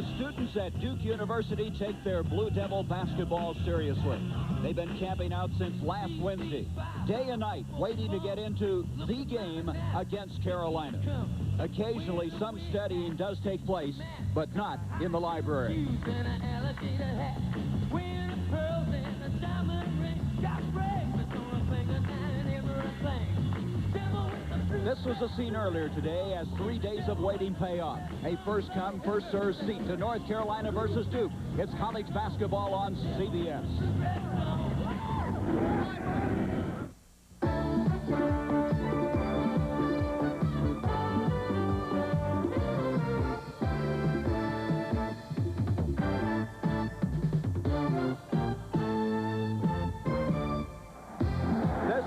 The students at Duke University take their Blue Devil basketball seriously. They've been camping out since last Wednesday, day and night, waiting to get into the game against Carolina. Occasionally, some studying does take place, but not in the library. This was a scene earlier today as 3 days of waiting pay off. A first-come, first-served seat to North Carolina versus Duke. It's college basketball on CBS.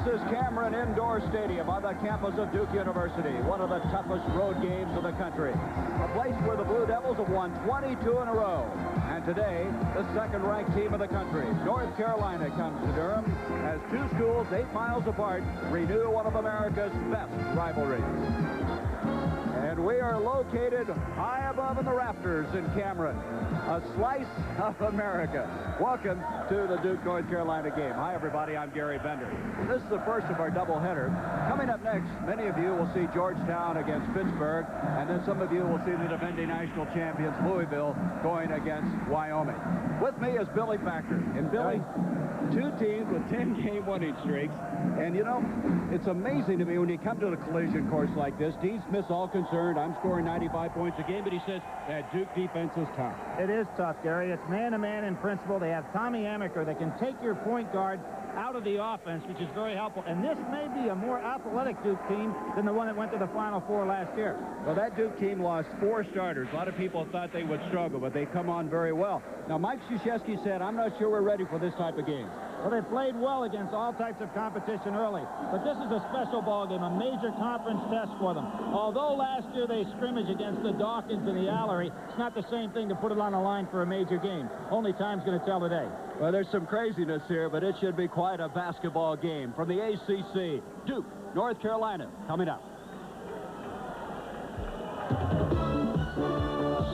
This is Cameron Indoor Stadium on the campus of Duke University, one of the toughest road games in the country. A place where the Blue Devils have won 22 in a row. And today, the second-ranked team of the country, North Carolina, comes to Durham as two schools 8 miles apart renew one of America's best rivalries. And we are located high above in the rafters in Cameron, a slice of America. Welcome to the Duke North Carolina game. Hi, everybody. I'm Gary Bender. This is the first of our doubleheader. Coming up next, many of you will see Georgetown against Pittsburgh, and then some of you will see the defending national champions Louisville going against Wyoming. With me is Billy Factor. And Billy, two teams with 10-game winning streaks. And, you know, it's amazing to me when you come to a collision course like this. Dean Smith's all concerned. I'm scoring 95 points a game, but he says that Duke defense is tough. It is tough, Gary. It's man-to-man in principle. They have Tommy Amaker that can take your point guard out of the offense, which is very helpful. And this may be a more athletic Duke team than the one that went to the Final Four last year. Well, that Duke team lost 4 starters. A lot of people thought they would struggle, but they come on very well. Now, Mike Krzyzewski said, I'm not sure we're ready for this type of game. Well, they played well against all types of competition early. But this is a special ball game, a major conference test for them. Although last year they scrimmaged against the Dawkins and the Allery, it's not the same thing to put it on the line for a major game. Only time's going to tell today. Well, there's some craziness here, but it should be quite a basketball game. From the ACC, Duke, North Carolina, coming up.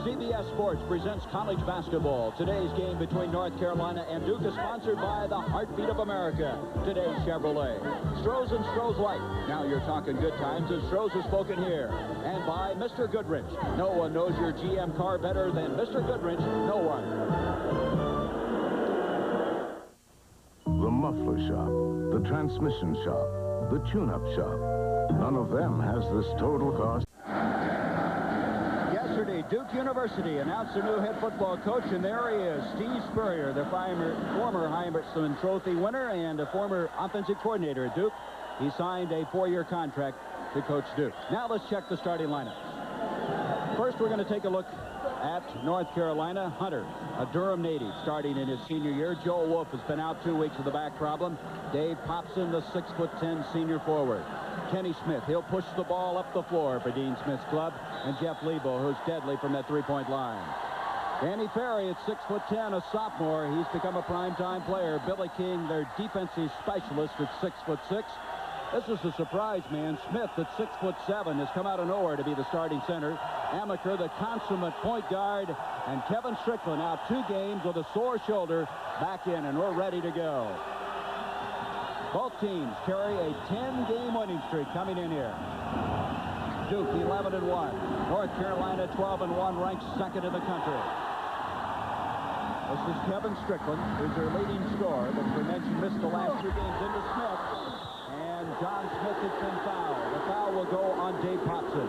CBS Sports presents college basketball. Today's game between North Carolina and Duke is sponsored by the Heartbeat of America. Today's Chevrolet. Stroh's and Stroh's Light. Now you're talking good times, and Stroh's is spoken here. And by Mr. Goodrich. No one knows your GM car better than Mr. Goodrich. No one. The muffler shop, the transmission shop, the tune-up shop. None of them has this total cost. Yesterday, Duke University announced their new head football coach, and there he is, Steve Spurrier, the former Heisman Trophy winner and a former offensive coordinator at Duke. He signed a 4-year contract to coach Duke. Now let's check the starting lineup. First, we're going to take a look at North Carolina. Hunter, a Durham native, starting in his senior year. Joe Wolf has been out 2 weeks with a back problem. Dave Popson, the 6'10" senior forward. Kenny Smith, he'll push the ball up the floor for Dean Smith's club. And Jeff Lebo, who's deadly from that three-point line. Danny Ferry at 6'10", a sophomore. He's become a primetime player. Billy King, their defensive specialist at 6'6". This is a surprise, man. Smith at 6'7" has come out of nowhere to be the starting center. Amaker, the consummate point guard. And Kevin Strickland out 2 games with a sore shoulder, back in, and we're ready to go. Both teams carry a 10-game winning streak coming in here. Duke 11-1. North Carolina 12-1, ranked second in the country. This is Kevin Strickland, who's their leading scorer, but as we mentioned, missed the last 2 games into Smith. And John Smith has been fouled. The foul will go on Dave Popson.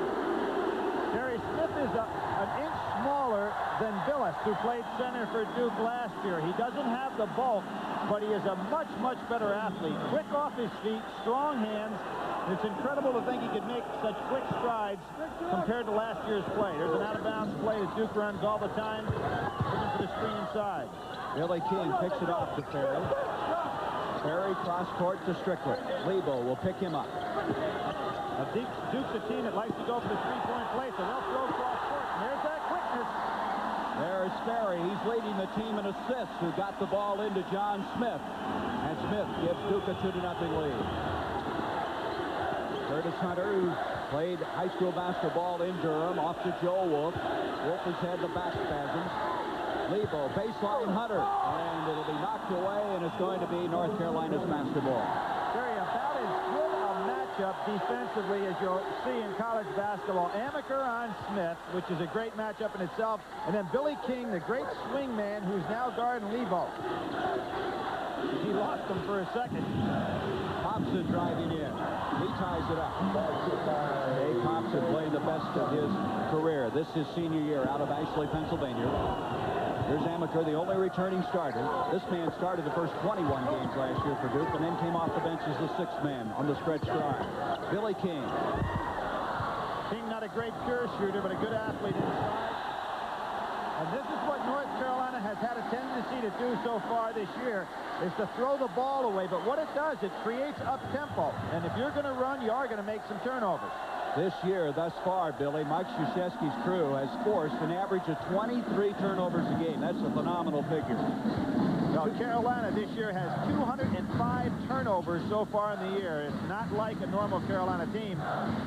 Gary, Smith is an inch smaller than Billis, who played center for Duke last year. He doesn't have the bulk, but he is a much, much better athlete. Quick off his feet, strong hands. And it's incredible to think he could make such quick strides compared to last year's play. There's an out-of-bounds play that Duke runs all the time, looking for the screen inside. Billy King picks it off to Ferry. Ferry cross-court to Strickland. Lebo will pick him up. Duke's a team that likes to go for the three-point play, so they'll throw cross-court. And there's that quickness. There's Ferry. He's leading the team in assists, who got the ball into John Smith. And Smith gives Duke a 2-0 lead. Curtis Hunter, who played high school basketball in Durham, off to Joe Wolf. Wolf has had the back spasms. Lebo, baseline Hunter, and it'll be knocked away, and it's going to be North Carolina's basketball. Very about as good a matchup defensively as you'll see in college basketball. Amaker on Smith, which is a great matchup in itself, and then Billy King, the great swing man, who's now guarding Lebo. He lost him for a second. Thompson driving in. He ties it up. Dave Thompson played the best of his career. This is senior year out of Ashley, Pennsylvania. Here's Amaker, the only returning starter. This man started the first 21 games last year for Duke and then came off the bench as the sixth man on the stretch drive. Billy King. King, not a great pure shooter, but a good athlete inside. And this is what North Carolina has had a tendency to do so far this year, is to throw the ball away. But what it does, it creates up-tempo. And if you're going to run, you are going to make some turnovers. This year, thus far, Billy, Mike Krzyzewski's crew has forced an average of 23 turnovers a game. That's a phenomenal figure. Now, Carolina this year has 205 turnovers so far in the year. It's not like a normal Carolina team,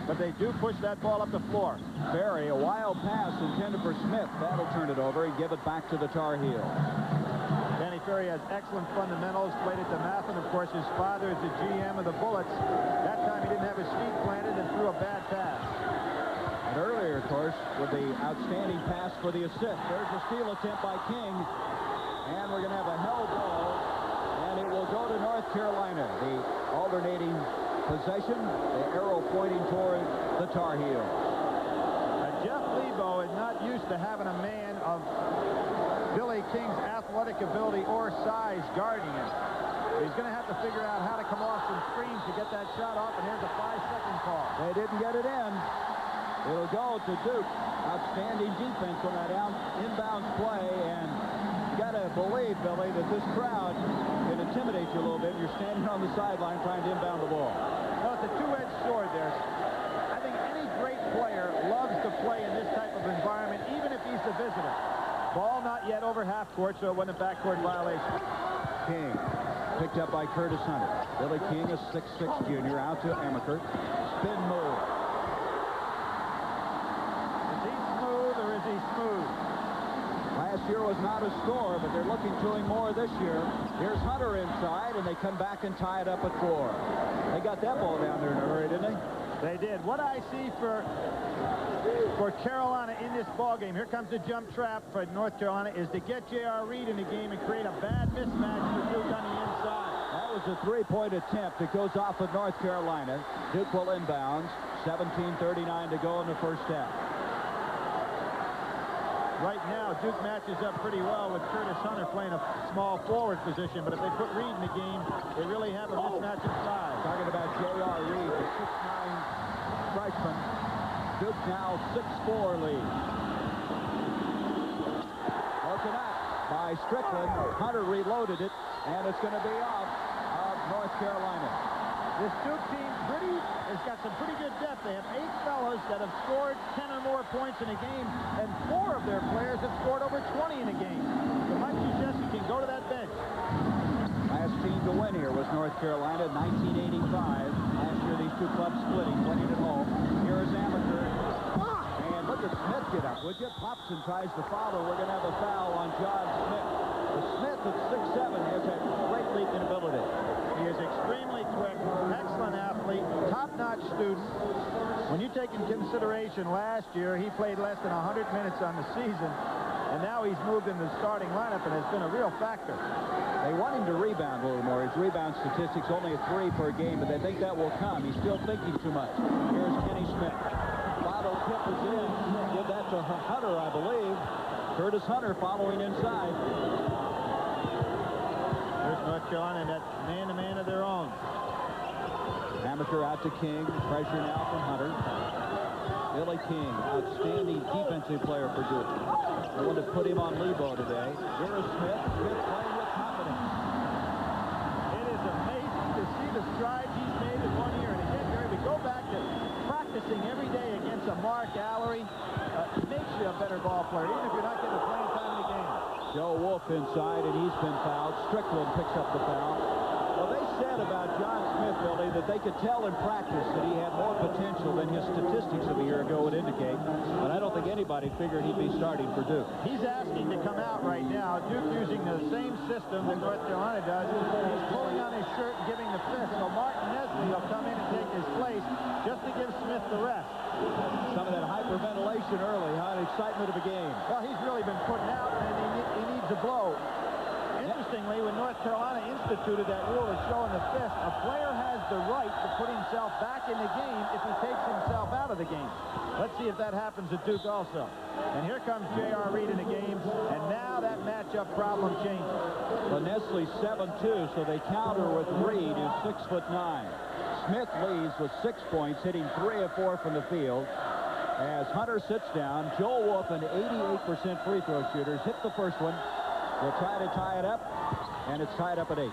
but they do push that ball up the floor. Ferry, a wild pass intended for Smith. That'll turn it over and give it back to the Tar Heels. Danny Ferry has excellent fundamentals, played at DeMatha. Of course, his father is the GM of the Bullets. That time he didn't have his feet planted and threw a bad pass. And earlier, of course, with the outstanding pass for the assist. There's a steal attempt by King. And we're going to have a held ball, and it will go to North Carolina. The alternating possession, the arrow pointing toward the Tar Heels. Jeff Lebo is not used to having a man of Billy King's athletic ability or size guarding him. He's going to have to figure out how to come off some screens to get that shot off, and here's a 5-second call. They didn't get it in. It'll go to Duke. Outstanding defense on that inbound play, and you got to believe, Billy, that this crowd can intimidate you a little bit. You're standing on the sideline trying to inbound the ball. Well, it's a two-edged sword there. I think any great player loves to play in this type of environment, even if he's the visitor. Ball not yet over half court, so it wasn't a backcourt violation. King picked up by Curtis Hunter. Billy King, a 6'6 junior, out to Amaker. Spin move. Is he smooth or is he smooth? Last year was not a score, but they're looking to him more this year. Here's Hunter inside, and they come back and tie it up at 4. They got that ball down there in a hurry, didn't they? They did. What I see for Carolina in this ball game, here comes the jump trap for North Carolina, is to get J.R. Reed in the game and create a bad mismatch for Duke on the inside. That was a three-point attempt. It goes off of North Carolina. Duke will inbounds. 17:39 to go in the first half. Right now, Duke matches up pretty well with Curtis Hunter playing a small forward position, but if they put Reed in the game, they really have a mismatch in size. Talking about J.R. Reed, the 6'9 freshman. Duke now 6-4 lead. Broken up by Strickland. Hunter reloaded it, and it's going to be off of North Carolina. This Duke team has got some pretty good depth. They have 8 fellas that have scored 10 or more points in a game, and 4 of their players have scored over 20 in a game. So Mike Krzyzewski can go to that bench. Last team to win here was North Carolina, 1985. Last year, these two clubs splitting, winning at home. Here is Amaker. And look at Smith get up, would you? Popson tries to follow. We're going to have a foul on John Smith. Smith at 6'7" has that great leaping ability. He is extremely quick, excellent athlete, top-notch student. When you take in consideration last year, he played less than 100 minutes on the season, and now he's moved into the starting lineup and has been a real factor. They want him to rebound a little more. His rebound statistics only a 3 per game, but they think that will come. He's still thinking too much. Here's Kenny Smith. Bottle tip is in. Give that to Hunter, I believe. Curtis Hunter following inside. There's North Carolina in that man-to-man of their own. Amaker out to King. Pressure now from Hunter. Billy King, outstanding defensive player for Duke. I want to put him on Lebo today. Here is Smith. Smith playing with confidence. It is amazing to see the strides he's made in 1 year. And again, Gary, we go back to practicing every day against a Mark Allery. It makes you a better ball player, even if you're not getting the playing time in the game. Joe Wolf inside, and he's been fouled. Strickland picks up the foul. Well, they said about John Smith Billy, that they could tell in practice that he had more potential than his statistics of a year ago would indicate. But I don't think anybody figured he'd be starting for Duke. He's asking to come out right now. Duke using the same system that North Carolina does. He's pulling on his shirt and giving the fist. So Martin Nestle will come in and take his place just to give Smith the rest. Some of that hyperventilation early, huh? The excitement of a game. Well, he's really been putting out, and he needs a blow. Interestingly, when North Carolina instituted that rule of showing the fist, a player has the right to put himself back in the game if he takes himself out of the game. Let's see if that happens at Duke also. And here comes J.R. Reed in the game, and now that matchup problem changes. Well, Nestle's 7'2", so they counter with Reed, who's 6'9". Smith leads with 6 points, hitting 3 of 4 from the field. As Hunter sits down, Joel Wolf, an 88% free throw shooters, hit the first one. We'll try to tie it up, and it's tied up at 8.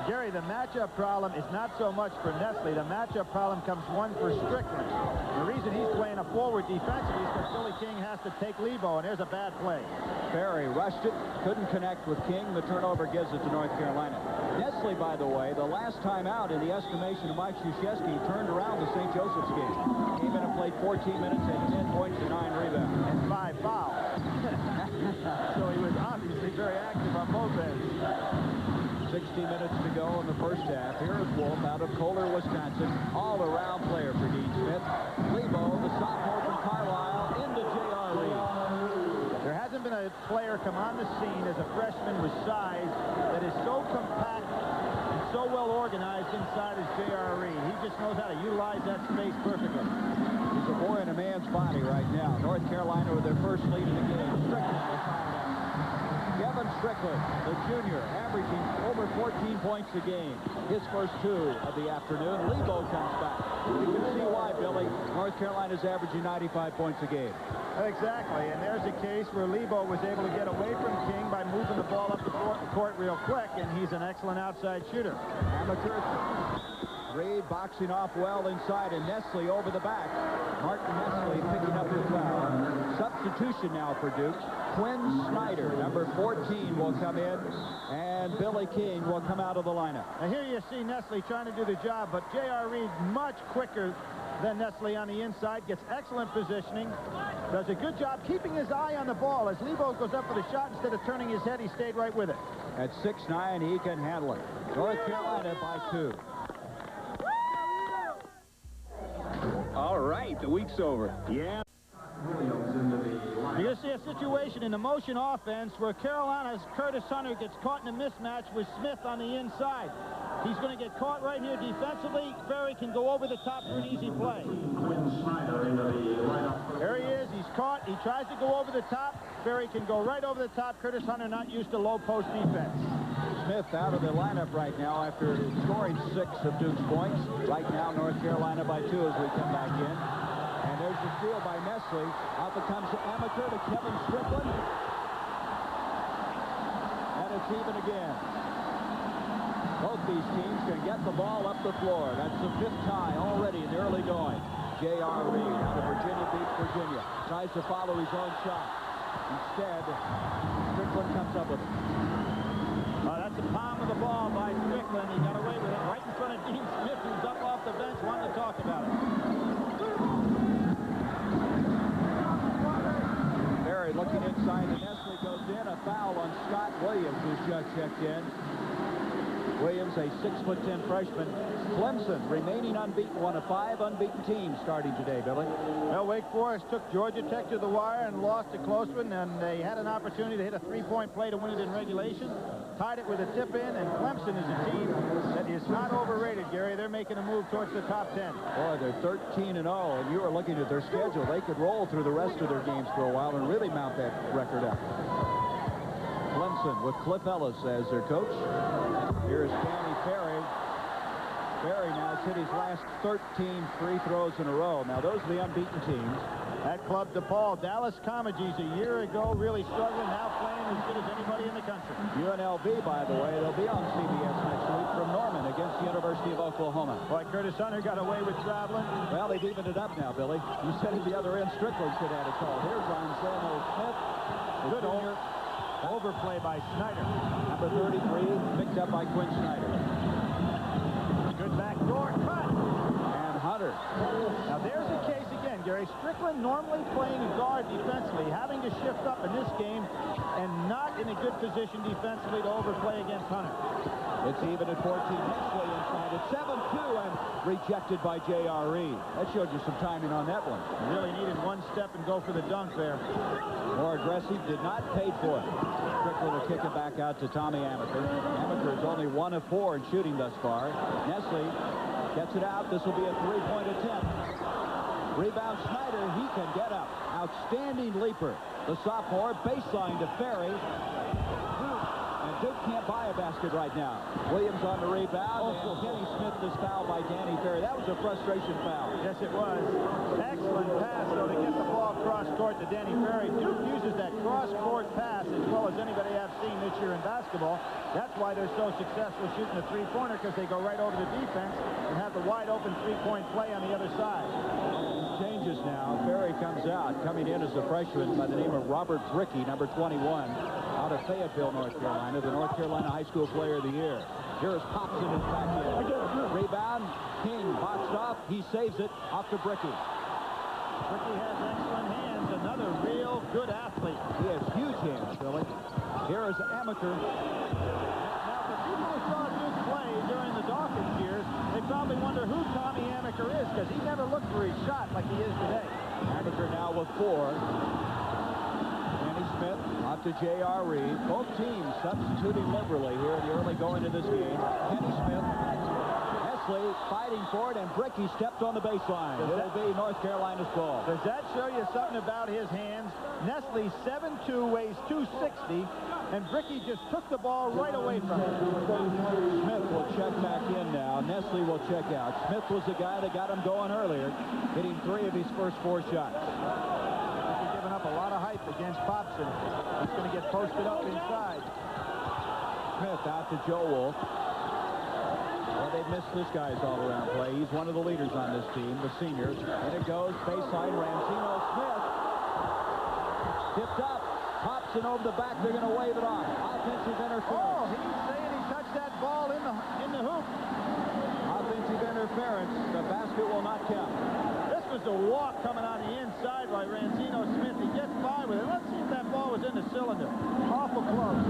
Gary, the matchup problem is not so much for Nestle. The matchup problem comes one for Strickland. The reason he's playing a forward defensively is because Billy King has to take Lebo, and there's a bad play. Barry rushed it, couldn't connect with King. The turnover gives it to North Carolina. Nestle, by the way, the last time out in the estimation of Mike Krzyzewski, turned around the St. Joseph's game. Came in and played 14 minutes, had 10 points and 9 rebounds. And 5 fouls. So he was obviously very active on both ends. 60 minutes to go in the first half. Here is Wolf out of Kohler, Wisconsin. All-around player for Dean Smith. Lebo, the sophomore from Carlisle, into J.R. Reed. There hasn't been a player come on the scene as a freshman with size that is so compact and so well organized inside as J.R. Reed. He just knows how to utilize that space perfectly. He's a boy in a man's body right now. North Carolina with their first lead in the game. Strickland will find out. Kevin Strickland, the junior, averaging over 14 points a game. His first 2 of the afternoon. Lebo comes back. You can see why, Billy. North Carolina's averaging 95 points a game. Exactly, and there's a case where Lebo was able to get away from King by moving the ball up the court real quick, and he's an excellent outside shooter. Amateur. Reed boxing off well inside, and Nestle over the back. Martin Nestle picking up the foul. Substitution now for Duke. Quinn Snyder, number 14, will come in, and Billy King will come out of the lineup. Now here you see Nestle trying to do the job, but J.R. Reed much quicker than Nestle on the inside, gets excellent positioning, does a good job keeping his eye on the ball. As Lebo goes up for the shot, instead of turning his head, he stayed right with it. At 6'9", he can handle it. North Carolina by 2. All right, the week's over. Yeah. You're going to see a situation in the motion offense where Carolina's Curtis Hunter gets caught in a mismatch with Smith on the inside. He's going to get caught right here defensively. Ferry can go over the top for an easy play. There he is. He's caught. He tries to go over the top. Ferry can go right over the top. Curtis Hunter not used to low post defense. Smith out of the lineup right now after scoring 6 of Duke's points. Right now, North Carolina by 2 as we come back in. And there's the steal by Nestle. Out it comes to amateur to Kevin Strickland. And it's even again. Both these teams can get the ball up the floor. That's the 5th tie already in the early going. J.R. Reed out of Virginia Beach, Virginia. Tries to follow his own shot. Instead, Strickland comes up with it. That's the palm of the ball by Strickland. He got away with it right in front of Dean Smith, who's up off the bench wanting to talk about it. Barry looking inside, and Nestle goes in. A foul on Scott Williams, who's just checked in. Williams, a 6'10" freshman. Clemson remaining unbeaten, one of 5 unbeaten teams starting today, Billy. Well, Wake Forest took Georgia Tech to the wire and lost a close one, and they had an opportunity to hit a 3-point play to win it in regulation. Tied it with a tip-in, and Clemson is a team that is not overrated, Gary. They're making a move towards the top 10. Boy, they're 13-0, and you are looking at their schedule. They could roll through the rest of their games for a while and really mount that record up. Clemson with Cliff Ellis as their coach. Here's Danny Ferry. Ferry now has hit his last 13 free throws in a row. Now, those are the unbeaten teams. At Club DePaul, Dallas Comegys a year ago really struggling, now playing as good as anybody in the country. UNLV, by the way, they'll be on CBS next week from Norman against the University of Oklahoma. Boy, Curtis Hunter got away with traveling. Well, they've evened it up now, Billy. You said at the other end, Strickland should have a call. Here's Anselmo Smith. Good overplay by Snyder. Number 33, picked up by Quinn Snyder. Good back door Hunter normally playing guard defensively, having to shift up in this game and not in a good position defensively to overplay against Hunter. It's even at 14. Nestle inside at 7-2 and rejected by J.R.E. That showed you some timing on that one. Really needed one step and go for the dunk there. More aggressive, did not pay for it. Strickland will kick it back out to Tommy Amaker. Amaker is only 1 of 4 in shooting thus far. Nestle gets it out. This will be a three-point attempt. Rebound Snyder. He can get up. Outstanding leaper. The sophomore baseline to Ferry. And Duke can't buy a basket right now. Williams on the rebound. And Kenny Smith is fouled by Danny Ferry. That was a frustration foul. Yes, it was. Excellent pass, though, to get the ball cross-court to Danny Ferry. Duke uses that cross-court pass as well as anybody I've seen this year in basketball. That's why they're so successful shooting the three-pointer, because they go right over the defense and have the wide-open three-point play on the other side. Changes now. Ferry comes out, coming in as a freshman by the name of Robert Brickey, number 21, out of Fayetteville, North Carolina, the North Carolina High School Player of the Year. Here's Popson is back in. Rebound. King boxed off. He saves it off to Brickey. Brickey has excellent hands. Another real good athlete. He has huge hands, Billy. Here is Amaker. Now, for people who saw Duke play during the Dawkins years, they probably wonder who Tommy Amaker is, because he never looked for his shot like he is today. Amaker now with 4. Danny Smith off to J.R. Reed. Both teams substituting liberally here in the early going of this game. Kenny Smith. Nestle fighting for it, and Brickey stepped on the baseline. It'll be North Carolina's ball. Does that show you something about his hands? Nestle, 7'2", weighs 260, and Brickey just took the ball right away from him. Smith will check back in now. Nestle will check out. Smith was the guy that got him going earlier, hitting 3 of his first 4 shots. He's giving up a lot of height against Popson. He's going to get posted up inside. Smith out to Joe Wolf. Well, they've missed this guy's all-around play. He's one of the leaders on this team, the senior. And it goes baseline. Rancino Smith tipped up. Popson over the back. They're going to wave it off. Offensive interference. Oh, he's saying he touched that ball in the hoop. Offensive interference. The basket will not count. This was a walk coming on the inside by Rancino Smith. He gets by with it. Let's see if that ball was in the cylinder. Awful close.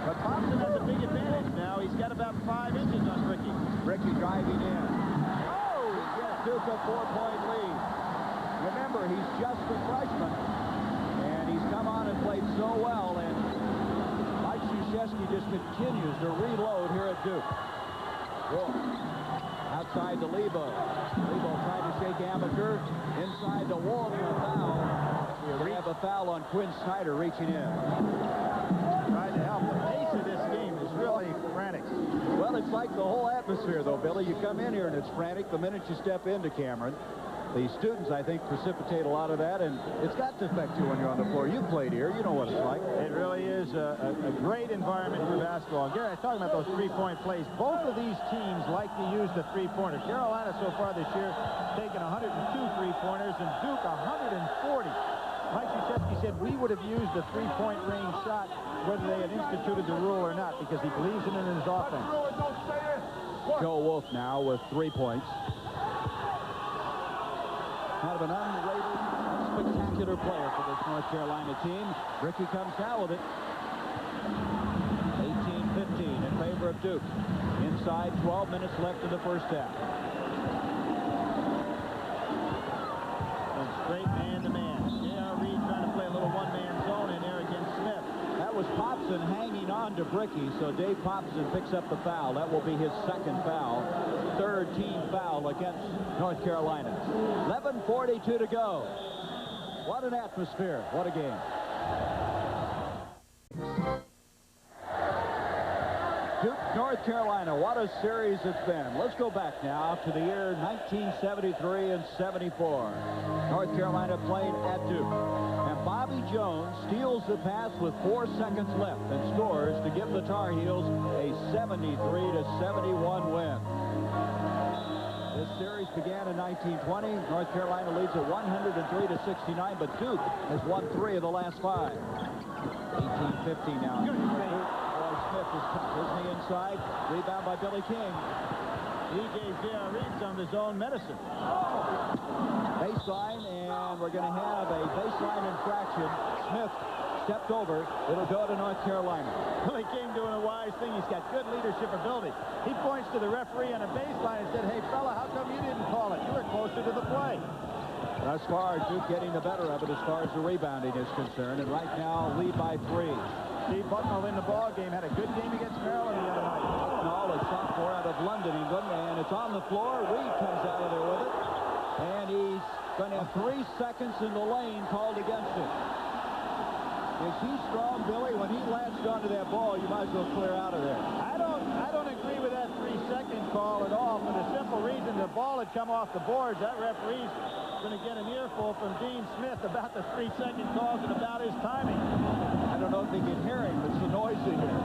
But Popson has a big advantage now. He's got about 5 inches on Brickey. Brickey driving in. Oh! He gives Duke a 4-point lead. Remember, he's just a freshman, and he's come on and played so well, and Mike Krzyzewski just continues to reload here at Duke. Wolf outside to Lebo. Lebo trying to shake Amaker. Inside to Wolf, a foul. We have a foul on Quinn Snyder reaching in. Trying to help. The pace of this game is really frantic. Well, it's like the whole atmosphere, though, Billy. You come in here and it's frantic the minute you step into Cameron. The students, I think, precipitate a lot of that, and it's got to affect you when you're on the floor. You played here. You know what it's like. It really is a great environment for basketball. Gary, I was talking about those three-point plays. Both of these teams like to use the three-pointer. Carolina so far this year taken 102 three-pointers, and Duke 140. Mike Krzyzewski said we would have used the three-point range shot whether they had instituted the rule or not, because he believes in it in his offense. Joe Wolf now with 3 points. Kind of an unrated, spectacular player for this North Carolina team. Brickey comes down with it. 18-15 in favor of Duke. Inside, 12 minutes left in the first half. And straight man-to-man. J.R. Reed trying to play a little one-man zone in there against Smith. That was Popson hanging on to Brickey, so Dave Popson picks up the foul. That will be his 2nd foul. 3rd team foul against North Carolina. 11:42 to go. What an atmosphere. What a game. Duke, North Carolina, what a series it's been. Let's go back now to the year 1973 and 74. North Carolina playing at Duke. And Bobby Jones steals the pass with 4 seconds left and scores to give the Tar Heels a 73-71 win. This series began in 1920. North Carolina leads at 103-69, but Duke has won 3 of the last 5. 18-15 now. Smith is tough, isn't he, inside? Rebound by Billy King. He gave J.R. Reed some of his own medicine. Baseline, and we're going to have a baseline infraction. Smith stepped over. It'll go to North Carolina. Billy King doing a wise thing. He's got good leadership ability. He points to the referee on a baseline and said, "Hey, fella, how come you didn't call it? You were closer to the play." Thus far, Duke getting the better of it as far as the rebounding is concerned, and right now lead by 3. Steve Bucknall in the ball game, had a good game against Maryland the other night. Bucknall, a sophomore out of London, England, and it's on the floor. Reed comes out of there with it, and he's going to have 3 seconds in the lane called against him. Is he strong, Billy? When he latched onto that ball, you might as well clear out of there. I don't agree with that 3-second call at all, for the simple reason the ball had come off the boards. That referee's going to get an earful from Dean Smith about the 3-second calls and about his timing. I don't know if they can hear him. It's so noisy here.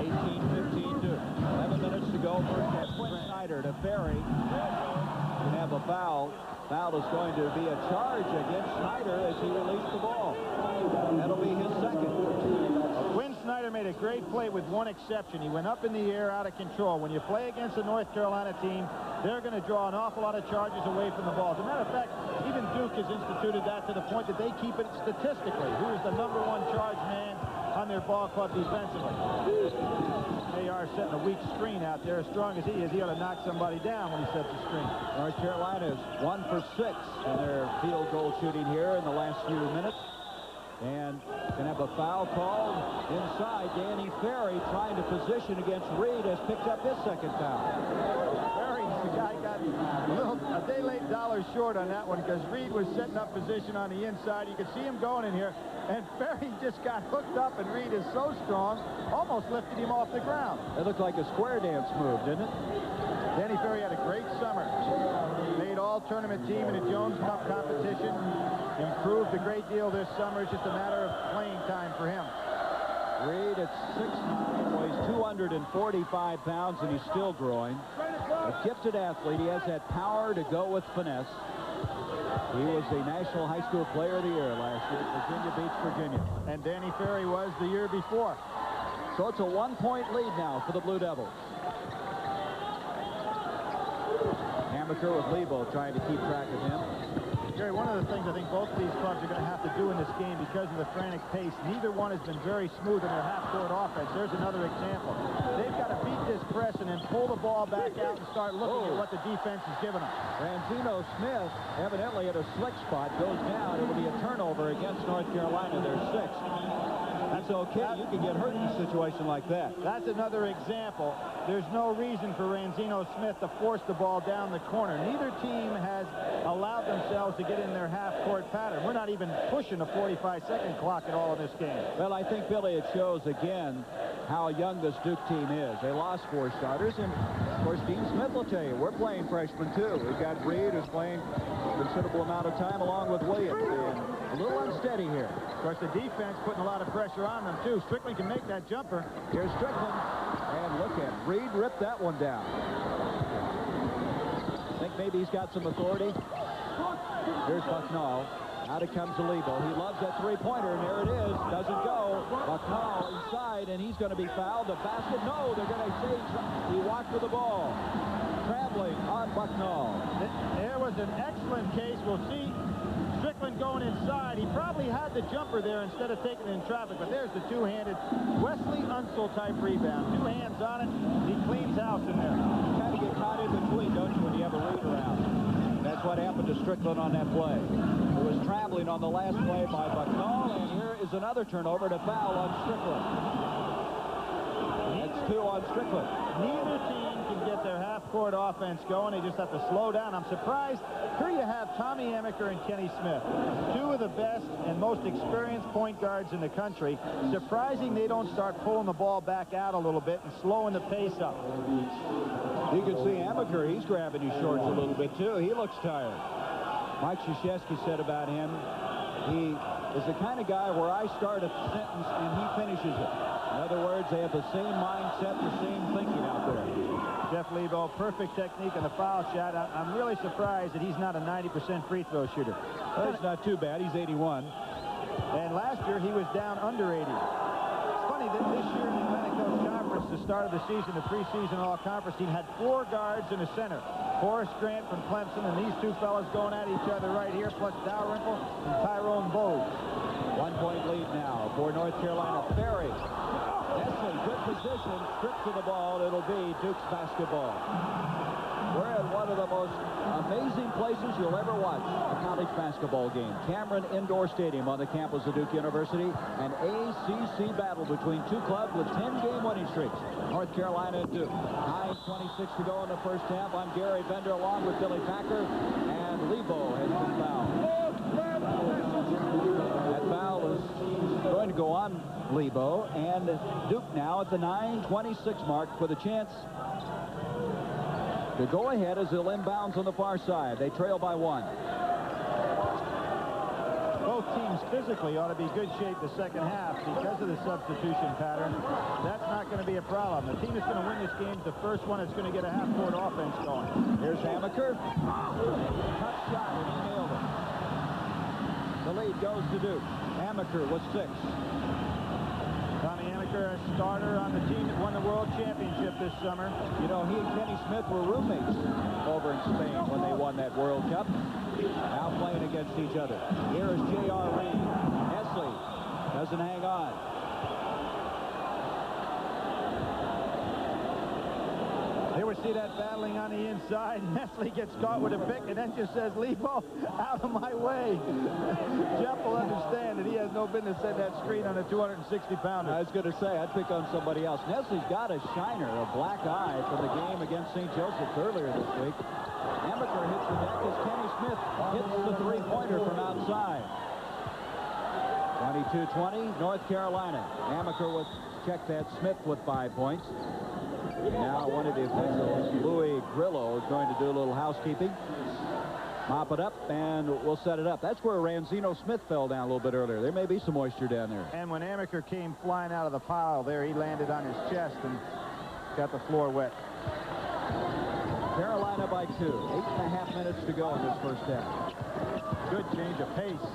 18-15 Duke. 11 minutes to go. First half. Quinn Snyder to Ferry. Can have a foul. Foul is going to be a charge against Snyder as he released the ball. That'll be his second. Quinn Snyder made a great play with one exception. He went up in the air out of control. When you play against a North Carolina team, they're going to draw an awful lot of charges away from the ball. As a matter of fact, even Duke has instituted that to the point that they keep it statistically. Who is the #1 charge man on their ball club defensively? JR setting a weak screen out there. As strong as he is, he ought to knock somebody down when he sets a screen. North Carolina is 1 for 6 in their field goal shooting here in the last few minutes. And going to have a foul called inside. Danny Ferry, trying to position against Reed, has picked up his second foul. Ferry, the guy got a day late $1 short on that one because Reed was setting up position on the inside. You could see him going in here, and Ferry just got hooked up, and Reed is so strong, almost lifted him off the ground. It looked like a square dance move, didn't it? Danny Ferry had a great summer. Made all-tournament team in the Jones Cup competition. Improved a great deal this summer. It's just a matter of playing time for him. Reed at 6'9", weighs 245 pounds, and he's still growing. A gifted athlete. He has that power to go with finesse. He was the National High School Player of the Year last year at Virginia Beach, Virginia. And Danny Ferry was the year before. So it's a 1-point lead now for the Blue Devils. Amaker with Lebo trying to keep track of him. Jerry, one of the things I think both of these clubs are going to have to do in this game because of the frantic pace, neither one has been very smooth in their half-court offense. There's another example. They've got to beat this press and then pull the ball back out and start looking at what the defense is giving them. Ranzino Smith, evidently at a slick spot, goes down. It'll be a turnover against North Carolina. They're 6. That's okay. You can get hurt in a situation like that. That's another example. There's no reason for Ranzino Smith to force the ball down the corner. Neither team has allowed themselves to get in their half-court pattern. We're not even pushing a 45-second clock at all in this game. Well, I think, Billy, it shows again how young this Duke team is. They lost 4 starters, and, of course, Dean Smith will tell you, we're playing freshmen, too. We've got Reed, who's playing a considerable amount of time, along with Williams, and a little unsteady here. Of course, the defense putting a lot of pressure on them, too. Strickland can make that jumper. Here's Strickland, and look at Reed ripped that one down. Think maybe he's got some authority. Here's Bucknall. Out it comes Lebo. He loves that three-pointer, and there it is. Doesn't go. Bucknall inside, and he's going to be fouled. The basket, no, they're going to say he walked with the ball. Traveling on Bucknall. There was an excellent case. We'll see Strickland going inside. He probably had the jumper there instead of taking it in traffic, but there's the two-handed Wesley Unseld type rebound. 2 hands on it. He cleans house in there. You kind of get caught in between, don't you, when you have a Reed around? That's what happened to Strickland on that play. It was traveling on the last play by Bucknall, and here is another turnover to foul on Strickland. That's 2 on Strickland. Neither team can get their half-court offense going. They just have to slow down. I'm surprised. Here you have Tommy Amaker and Kenny Smith, 2 of the best and most experienced point guards in the country. Surprising they don't start pulling the ball back out a little bit and slowing the pace up. You can see Amaker, he's grabbing his shorts a little bit, too. He looks tired. Mike Krzyzewski said about him, he is the kind of guy where I start a sentence and he finishes it. In other words, they have the same mindset, the same thinking out there. Jeff Lebo, perfect technique on the foul shot. I'm really surprised that he's not a 90% free throw shooter. Well, that's not too bad. He's 81. And last year, he was down under 80. It's funny that this year, the Atlantic Coast Conference conference, the start of the season, the preseason all-conference team had 4 guards and a center. Forrest Grant from Clemson, and these two fellas going at each other right here, plus Dalrymple and Tyrone Bowes. 1-point lead now for North Carolina. Ferry. Nestle, good position, stripped to the ball. It'll be Duke's basketball. We're at one of the most amazing places you'll ever watch a college basketball game. Cameron Indoor Stadium on the campus of Duke University. An ACC battle between two clubs with 10-game winning streaks. North Carolina and Duke. 9:26 to go in the first half. I'm Gary Bender along with Billy Packer. And Lebo has been fouled. That foul is going to go on Lebo. And Duke now at the 9:26 mark with a chance to go ahead as they'll inbounds on the far side. They trail by 1. Both teams physically ought to be good shape the second half because of the substitution pattern. That's not going to be a problem. The team that's going to win this game is the first one that's going to get a half-court offense going. Here's Amaker. Tough shot, and he nailed it. The lead goes to Duke. Amaker with 6. Tommy Amaker, a starter on the team that won the World Championship this summer. You know, he and Kenny Smith were roommates over in Spain when they won that World Cup. Now playing against each other. Here is J.R. Reed. Nestle doesn't hang on. They would see that battling on the inside. Nestle gets caught with a pick and then just says, Lebo, out of my way. Jeff will understand that he has no business setting that screen on a 260-pounder. I was going to say, I'd pick on somebody else. Nestle's got a shiner, a black eye from the game against St. Joseph's earlier this week. Amaker hits the deck as Kenny Smith hits the three-pointer from outside. 22-20, North Carolina. Amaker will check that. Smith with 5 points. Now one of the officials, Louis Grillo, is going to do a little housekeeping. Mop it up, and we'll set it up. That's where Ranzino Smith fell down a little bit earlier. There may be some moisture down there. And when Amaker came flying out of the pile there, he landed on his chest and got the floor wet. Carolina by 2. 8.5 minutes to go in this first half. Good change of pace.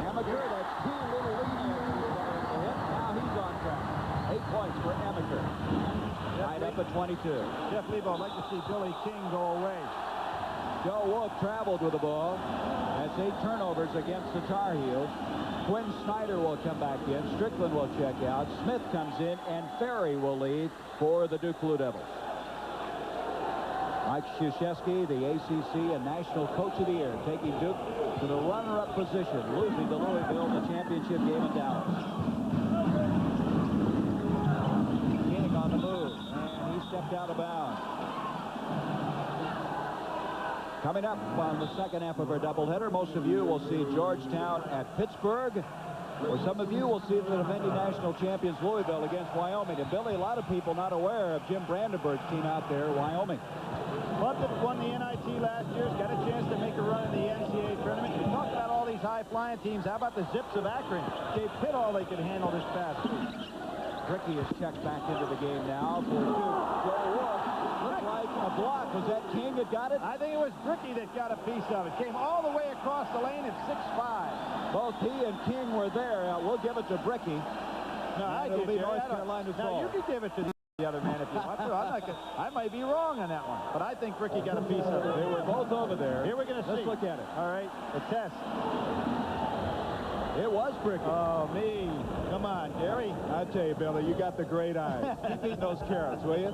Amaker, that's 2 little lead. Now he's on track. 8 points for Amaker. Tied up at 22. Jeff Lebo, I'd like to see Billy King go away. Joe Wolf traveled with the ball. That's 8 turnovers against the Tar Heels. Quinn Snyder will come back in. Strickland will check out. Smith comes in, and Ferry will lead for the Duke Blue Devils. Mike Krzyzewski, the ACC and National Coach of the Year, taking Duke to the runner-up position, losing to Louisville in the championship game in Dallas. King on the move, and he stepped out of bounds. Coming up on the second half of our doubleheader, most of you will see Georgetown at Pittsburgh, or some of you will see the defending national champions Louisville against Wyoming. And Billy, a lot of people not aware of Jim Brandenburg's team out there, Wyoming. Club that won the NIT last year has got a chance to make a run in the NCAA tournament. You talk about all these high-flying teams. How about the Zips of Akron? Gave Pitt all they could handle this past week. Ricky is checked back into the game now for Duke. Joe Wolf looked like a block. Was that King that got it? I think it was Bricky that got a piece of it. Came all the way across the lane at 6'5". Both he and King were there. We'll give it to Bricky. No, I it'll did, be North Carolina's ball. Now, you can give it to the other man if you want to. I might be wrong on that one, but I think Ricky got a piece of it. They were both over there. Here we're going to see. Let's look at it. All right, the test. It was Bricky. Oh, me. Come on, Gary. I tell you, Billy, you got the great eyes. Keep eating those carrots, will you?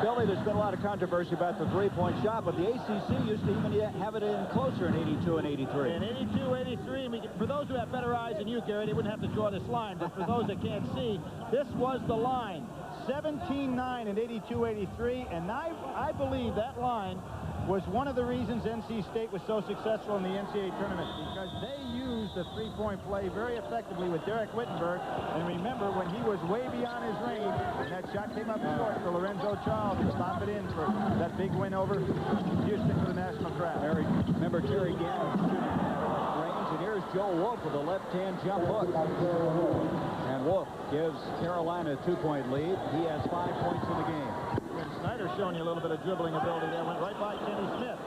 Billy, there's been a lot of controversy about the three-point shot, but the ACC used to even have it in closer in 82 and 83. In 82, 83, for those who have better eyes than you, Gary, they wouldn't have to draw this line, but for those that can't see, this was the line. 17-9 in 82, 83, and I believe that line was one of the reasons NC State was so successful in the NCAA tournament, because they used the three-point play very effectively with Derek Wittenberg. And remember, when he was way beyond his range, and that shot came up short for Lorenzo Charles to stop it in for that big win over Houston for the national crowd. Remember Terry Gannon shooting range, and here's Joe Wolf with a left-hand jump hook. And Wolf gives Carolina a 2-point lead. He has 5 points in the game. Snyder showing you a little bit of dribbling ability there. Went right by Kenny Smith.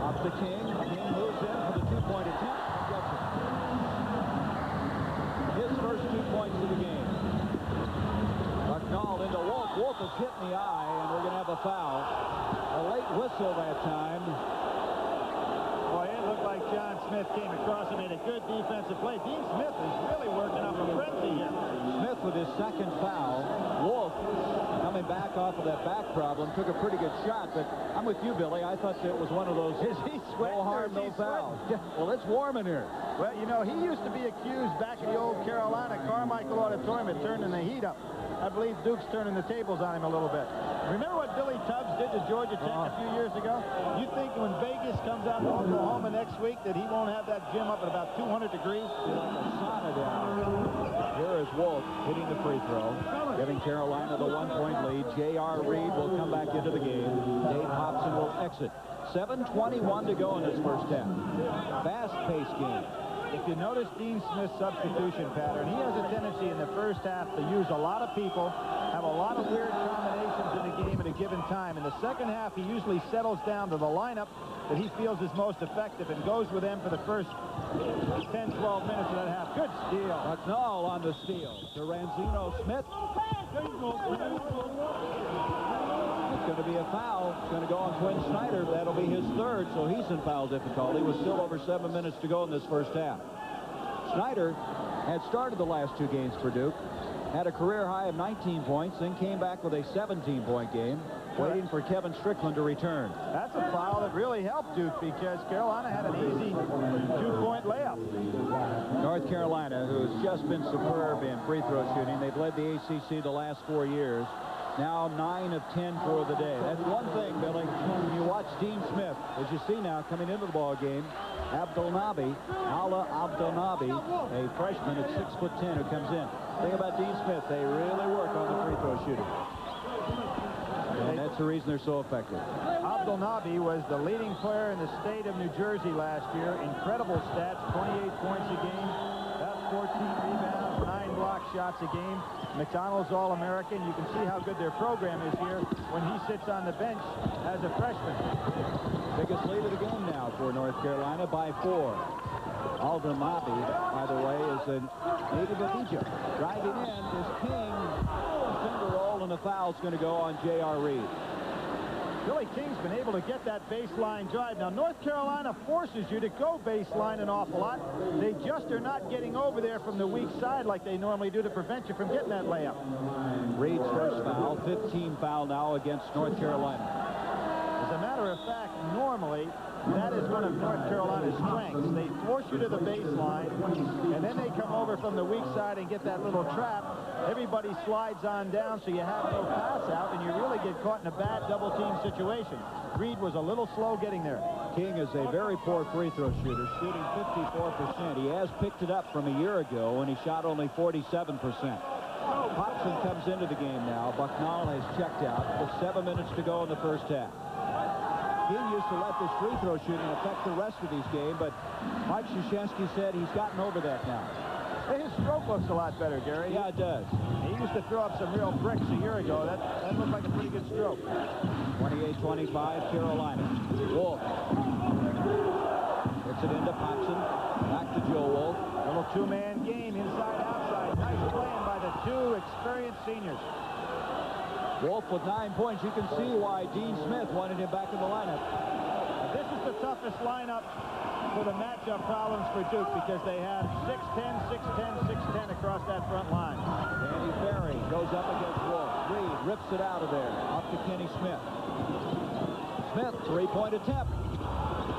Up to King. King moves in for the 2-point attempt and gets it. Wolf is hit in the eye, and we're going to have a foul. A late whistle that time. Boy, it looked like John Smith came across and made a good defensive play. Dean Smith is really working up a frenzy here. Smith with his second foul. Wolf, coming back off of that back problem, took a pretty good shot, but I'm with you, Billy. I thought it was one of those no harm, no foul. Well, it's warm in here. Well, you know, he used to be accused back in the old Carolina Carmichael Auditorium of turning the heat up. I believe Duke's turning the tables on him a little bit. Remember what Billy Tubbs did to Georgia Tech a few years ago? You think when Vegas comes out to Oklahoma next week that he won't have that gym up at about 200 degrees? Like a sauna down. Here is Wolf hitting the free throw, giving Carolina the 1-point lead. J.R. Reed will come back into the game. Dave Hobson will exit. 7:21 to go in this first half. Fast-paced game. If you notice Dean Smith's substitution pattern, he has a tendency in the first half to use a lot of people, have a lot of weird combinations in the game at a given time. In the second half, he usually settles down to the lineup that he feels is most effective and goes with them for the first 10, 12 minutes of that half. Good steal. Bucknall on the steal to Ranzino Smith. It's going to be a foul. It's going to go on Quinn Snyder. That'll be his third, so he's in foul difficulty with still over 7 minutes to go in this first half. Snyder had started the last 2 games for Duke, had a career high of 19 points, then came back with a 17-point game, waiting for Kevin Strickland to return. That's a foul that really helped Duke because Carolina had an easy 2-point layup. North Carolina, who has just been superb in free throw shooting. They've led the ACC the last 4 years. Now 9 of 10 for the day. That's one thing, Billy. When you watch Dean Smith, as you see now coming into the ball game, Abdelnabi, Ala Abdelnabi, a freshman at 6'10" who comes in. The thing about Dean Smith, they really work on the free throw shooting. And that's the reason they're so effective. Abdelnabi was the leading player in the state of New Jersey last year. Incredible stats, 28 points a game, about 14 rebounds, 9 block shots a game. McDonald's All-American. You can see how good their program is here when he sits on the bench as a freshman. Biggest lead of the game now for North Carolina by 4. Abdelnabi, by the way, is a native of Egypt. Driving in is King. Finger roll, and the foul's going to go on J.R. Reed. Billy King's been able to get that baseline drive. Now, North Carolina forces you to go baseline an awful lot. They just are not getting over there from the weak side like they normally do to prevent you from getting that layup. Reed's first foul, 15 foul now against North Carolina. As a matter of fact, normally, that is one of North Carolina's strengths. They force you to the baseline, and then they come over from the weak side and get that little trap. Everybody slides on down, so you have no pass out, and you really get caught in a bad double-team situation. Reed was a little slow getting there. King is a very poor free throw shooter, shooting 54%. He has picked it up from a year ago when he shot only 47%. Hobson comes into the game now. Bucknall has checked out with 7 minutes to go in the first half. King used to let this free throw shooting affect the rest of his game, but Mike Krzyzewski said he's gotten over that now. His stroke looks a lot better, Gary. Yeah, it does. He used to throw up some real bricks a year ago. That looked like a pretty good stroke. 28-25, Carolina. Wolf. Gets it into Hobson. Back to Joe Wolf. Little 2-man game, inside-outside. Nice playing by the 2 experienced seniors. Wolf with 9 points. You can see why Dean Smith wanted him back in the lineup. This is the toughest lineup for the matchup problems for Duke because they have 6'10", 6'10", 6'10" across that front line. Danny Ferry goes up against Wolf. Reed rips it out of there. Up to Kenny Smith. Smith, 3-point attempt.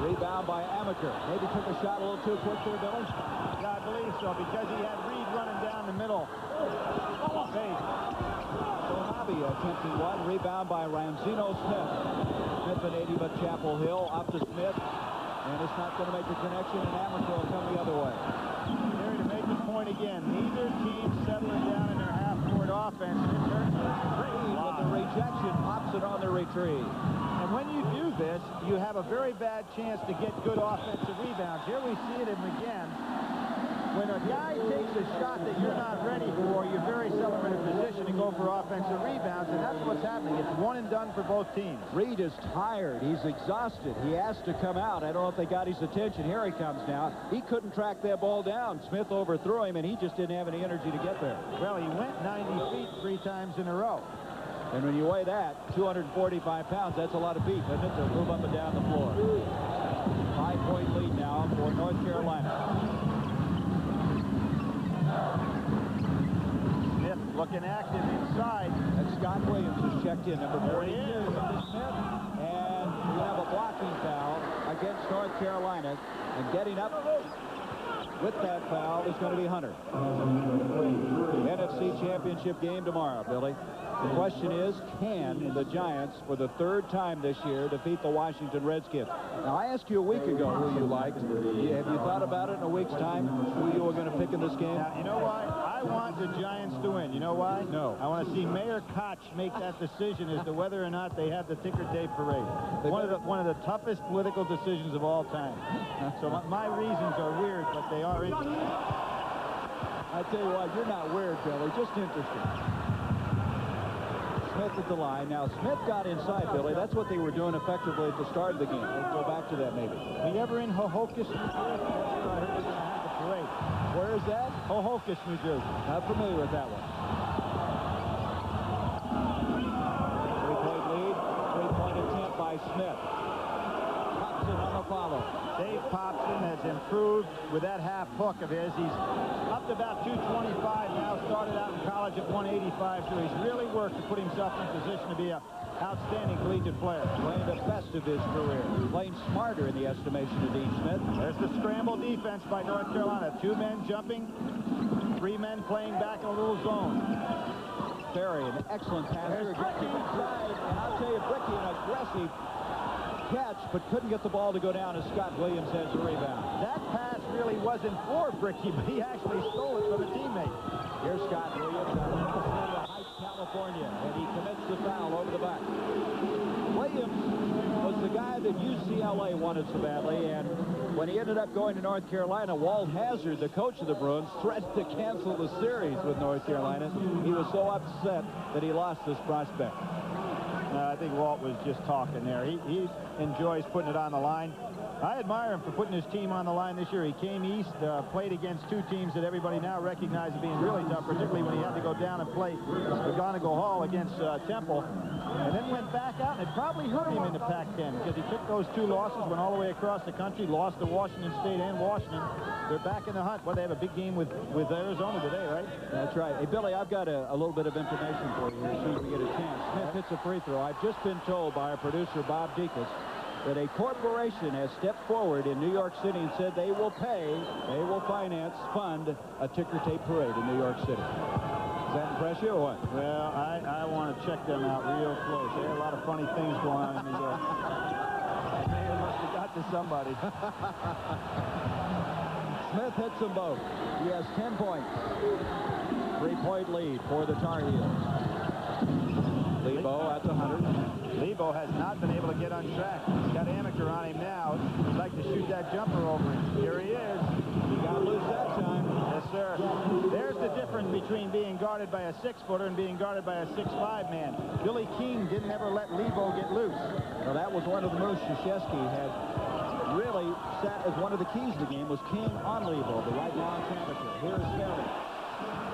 Rebound by Amaker. Maybe took a shot a little too quick there, Billy. Yeah, I believe so, because he had Reed running down the middle. Nabi attempting one. Rebound by Ranzino Smith. Smith, a native of Chapel Hill. Up to Smith. And it's not going to make the connection, and Amaker will come the other way. Gary, to make the point again, neither team settling down in their half-court offense. Reed with the rejection, pops it on the retrieve. And when you do this, you have a very bad chance to get good offensive rebounds. Here we see it again. When a guy takes a shot that you're not ready for, you're very seldom in a position to go for offensive rebounds, and that's what's happening. It's one and done for both teams. Reed is tired. He's exhausted. He has to come out. I don't know if they got his attention. Here he comes now. He couldn't track that ball down. Smith overthrew him, and he just didn't have any energy to get there. Well, he went 90 feet 3 times in a row. And when you weigh that, 245 pounds, that's a lot of beef, isn't it, to move up and down the floor. 5-point lead now for North Carolina. Smith looking active inside. And Scott Williams is checked in, number 42. There he is. Smith. And we have a blocking foul against North Carolina. And getting up with that foul is going to be Hunter. NFC Championship game tomorrow, Billy. The question is, can the Giants, for the third time this year, defeat the Washington Redskins? Now, I asked you a week ago who you liked. Have you thought about it in a week's time, who you were going to pick in this game? Now, you know why? I want the Giants to win. You know why? No. I want to see Mayor Koch make that decision as to whether or not they have the Ticker Tape Parade. One of the toughest political decisions of all time. So my reasons are weird, but they are interesting. I tell you what, you're not weird, Billy. Just interesting. Smith at the line. Now, Smith got inside, Billy. That's what they were doing effectively at the start of the game. Let's go back to that, maybe. Are you ever in Hohokus, New Jersey? I heard they're going to have the parade. Where is that? Hohokus, New Jersey. Not familiar with that one. 3-point lead. 3-point attempt by Smith. Popson on the follow. Dave Popson has improved with that half hook of his. He's up to about 225 now, started out in college at 185, so he's really worked to put himself in position to be an outstanding collegiate player. Playing the best of his career. Playing smarter in the estimation of Dean Smith. There's the scramble defense by North Carolina. 2 men jumping, 3 men playing back in a little zone. Ferry, an excellent passer. Bricky inside, and I'll tell you, Bricky, an aggressive catch, but couldn't get the ball to go down as Scott Williams has the rebound. That pass really wasn't for Bricky, but he actually stole it from a teammate. Here's Scott Williams out of Heights, California, and he commits the foul over the back. Williams was the guy that UCLA wanted so badly, and when he ended up going to North Carolina, Walt Hazzard, the coach of the Bruins, threatened to cancel the series with North Carolina. He was so upset that he lost this prospect. I think Walt was just talking there. He enjoys putting it on the line. I admire him for putting his team on the line this year. He came east, played against 2 teams that everybody now recognizes as being really tough, particularly when he had to go down and play McGonigal Hall against Temple, and then went back out, and it probably hurt him in the Pac-10 because he took those 2 losses, went all the way across the country, lost to Washington State and Washington. They're back in the hunt. Well, they have a big game with Arizona today, right? That's right. Hey, Billy, I've got a little bit of information for you here as soon as we get a chance. Smith hits a free throw. I've just been told by our producer, Bob Deacus, that a corporation has stepped forward in New York City and said they will fund a ticker tape parade in New York City. Does that impress you or what? Well, I want to check them out real close. There are a lot of funny things going on in New York. Mayor must have got to somebody. Smith hits them both. He has 10 points. 3-point lead for the Tar Heels. Lebo at the 100. Lebo has not been able to get on track. He's got amateur on him now. He'd like to shoot that jumper over him. Here he is. He got loose that time. Yes, sir. There's the difference between being guarded by a 6-footer and being guarded by a 6'5" man. Billy Keene didn't ever let Lebo get loose. Well, that was one of the moves Krzyzewski had really sat as one of the keys of the game, was King on Lebo, the right now amateur. Here's Ferry.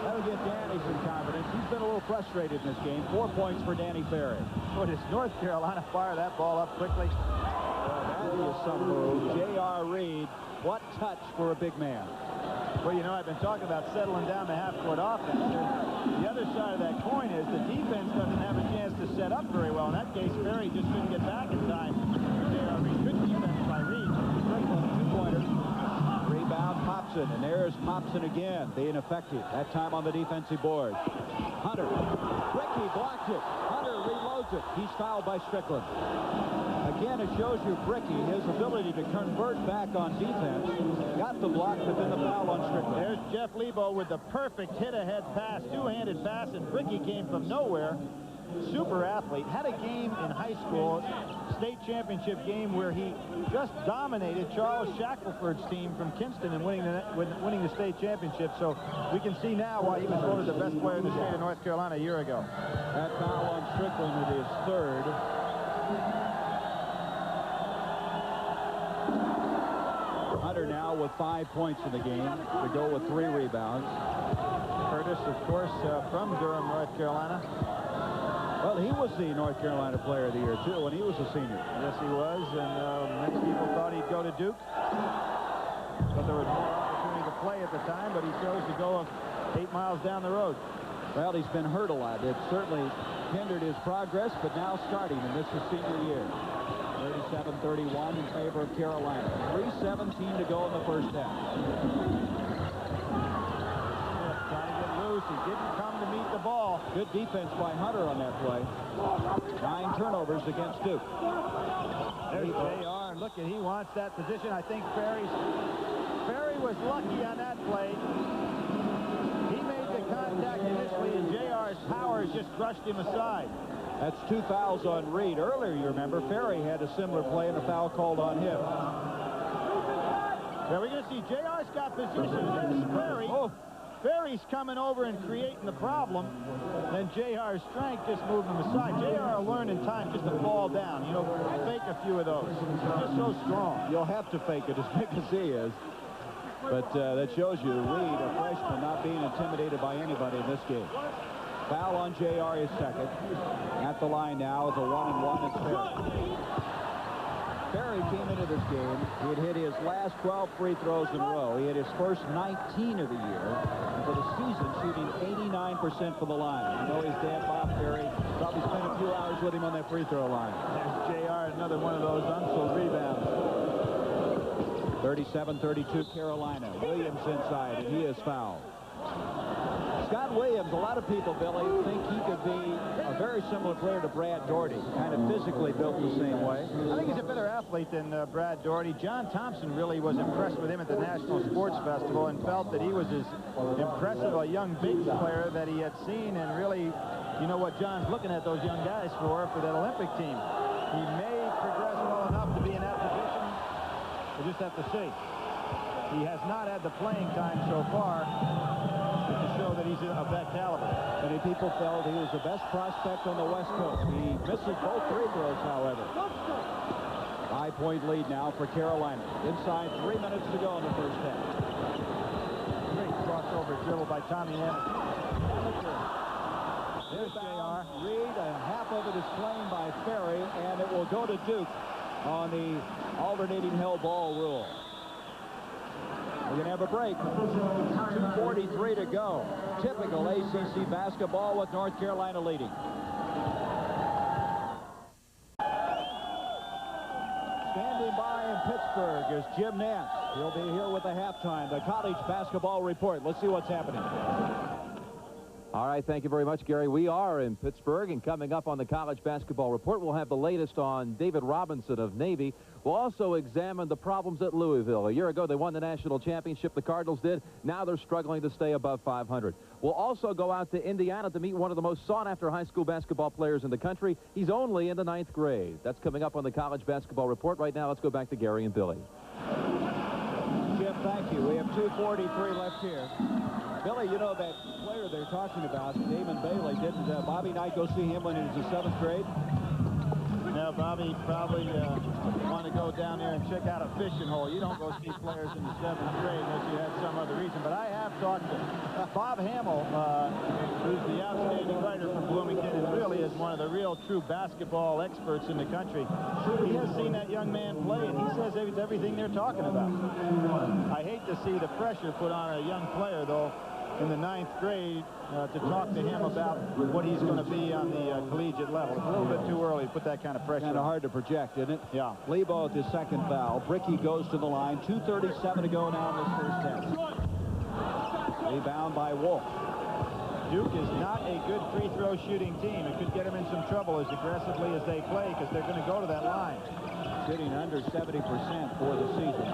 That'll give Danny some confidence. He's been a little frustrated in this game. 4 points for Danny Ferry. Boy, does North Carolina fire that ball up quickly. That is some move. J.R. Reed, what touch for a big man. Well, you know, I've been talking about settling down the half-court offense. The other side of that coin is the defense doesn't have a chance to set up very well. In that case, Ferry just couldn't get back in time. J.R. Reed, good defense by Reed. Two-pointer. Rebound, Popson, and there's Popson again, being effective. That time on the defensive board. Hunter. Bricky blocked it. Hunter reloads it. He's fouled by Strickland. Again, it shows you Bricky, his ability to convert back on defense. Got the block, but then the foul on Strickland. There's Jeff Lebo with the perfect hit-ahead pass, 2-handed pass, and Bricky came from nowhere. Super athlete. Had a game in high school, state championship game, where he just dominated Charles Shackelford's team from Kinston and winning the state championship. So we can see now why he was voted the best player in the state of North Carolina a year ago. That foul on Strickland with his third. Hunter now with 5 points in the game to go with 3 rebounds. Curtis, of course, from Durham, North Carolina. Well, he was the North Carolina Player of the Year, too, when he was a senior. Yes, he was, and many people thought he'd go to Duke. But there was more opportunity to play at the time, but he chose to go 8 miles down the road. Well, he's been hurt a lot. It certainly hindered his progress, but now starting, and this is senior year. 37-31 in favor of Carolina. 3:17 to go in the first half. Trying to get loose. He didn't come to meet the ball. Good defense by Hunter on that play. 9 turnovers against Duke. There's JR, and look at, he wants that position. I think Ferry was lucky on that play. He made the contact initially, and JR's Powers just brushed him aside. That's 2 fouls on Reed. Earlier, you remember, Ferry had a similar play and a foul called on him. Now we're going to see JR's got position. There's Ferry. Oh. Ferry's coming over and creating the problem. Then JR's strength just moved him aside. JR will learn in time just to fall down. You know, fake a few of those. He's just so strong. You'll have to fake it as big as he is. But that shows you Reed, a freshman, not being intimidated by anybody in this game. Foul on JR is second. At the line now is a 1-and-1. It's Ferry. Ferry came into this game. He had hit his last 12 free throws in a row. He had his first 19 of the year. And for the season, shooting 89% from the line. You know his dad, Bob Ferry, probably spent a few hours with him on that free throw line. There's JR, another one of those unsold rebounds. 37-32 Carolina. Williams inside, and he is fouled. Scott Williams, a lot of people, Billy, think he could be a very similar player to Brad Daugherty, kind of physically built the same way. I think he's a better athlete than Brad Daugherty. John Thompson really was impressed with him at the National Sports Festival and felt that he was as impressive a young big player that he had seen, and really, you know what John's looking at those young guys for that Olympic team. He may progress well enough to be in that position. We'll just have to see. He has not had the playing time so far to show that he's of that caliber. Many people felt he was the best prospect on the West Coast. He misses both free throws, however. 5-point lead now for Carolina. Inside 3 minutes to go in the first half. Great crossover dribble by Tommy Amaker. There's JR. Reed, and half of it is claimed by Ferry, and it will go to Duke on the alternating hell ball rule. We're going to have a break. 2:43 to go. Typical ACC basketball with North Carolina leading. Standing by in Pittsburgh is Jim Nance. He'll be here with the halftime, the college basketball report. Let's see what's happening. All right, thank you very much, Gary. We are in Pittsburgh, and coming up on the college basketball report, we'll have the latest on David Robinson of Navy. We'll also examine the problems at Louisville. A year ago, they won the national championship. The Cardinals did. Now they're struggling to stay above 500. We'll also go out to Indiana to meet one of the most sought-after high school basketball players in the country. He's only in the 9th grade. That's coming up on the college basketball report. Right now, let's go back to Gary and Billy. Jim, thank you. We have 2:43 left here. Billy, you know that player they're talking about, Damon Bailey. Didn't Bobby Knight go see him when he was in 7th grade? Now, Bobby probably want to go down there and check out a fishing hole. You don't go see players in the 7th grade unless you had some other reason. But I have talked to Bob Hamill, who's the outstanding writer from Bloomington and really is one of the real true basketball experts in the country. He has seen that young man play, and he says it's everything they're talking about. I hate to see the pressure put on a young player, though, in the 9th grade to talk to him about what he's going to be on the collegiate level. It's a little bit too early to put that kind of pressure. Kind of hard to project, isn't it? Yeah. Lebo with his second foul. Bricky goes to the line. 2:37 to go now in this first half. Rebound by Wolf. Duke is not a good free throw shooting team. It could get them in some trouble as aggressively as they play because they're going to go to that line. Shooting under 70% for the season.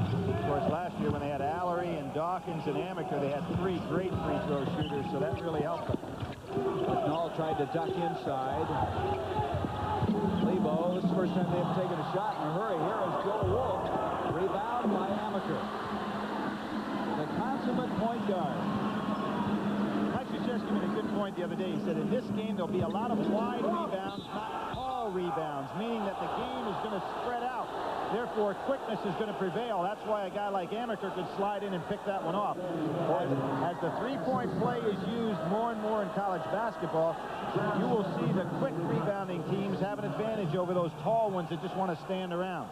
Of course, last year when they had Allery and Dawkins and Amaker, they had 3 great free throw shooters, so that really helped them. McNall tried to duck inside. Lebo, this is the first time they've taken a shot in a hurry. Here is Joe Wolf. Rebound by Amaker. The consummate point guard. Mike Krzyzewski made a good point the other day. He said in this game there'll be a lot of wide rebounds, not tall rebounds, meaning that the game is going to spread out. Therefore, quickness is going to prevail. That's why a guy like Amaker could slide in and pick that one off. As the three-point play is used more and more in college basketball, you will see the quick rebounding teams have an advantage over those tall ones that just want to stand around.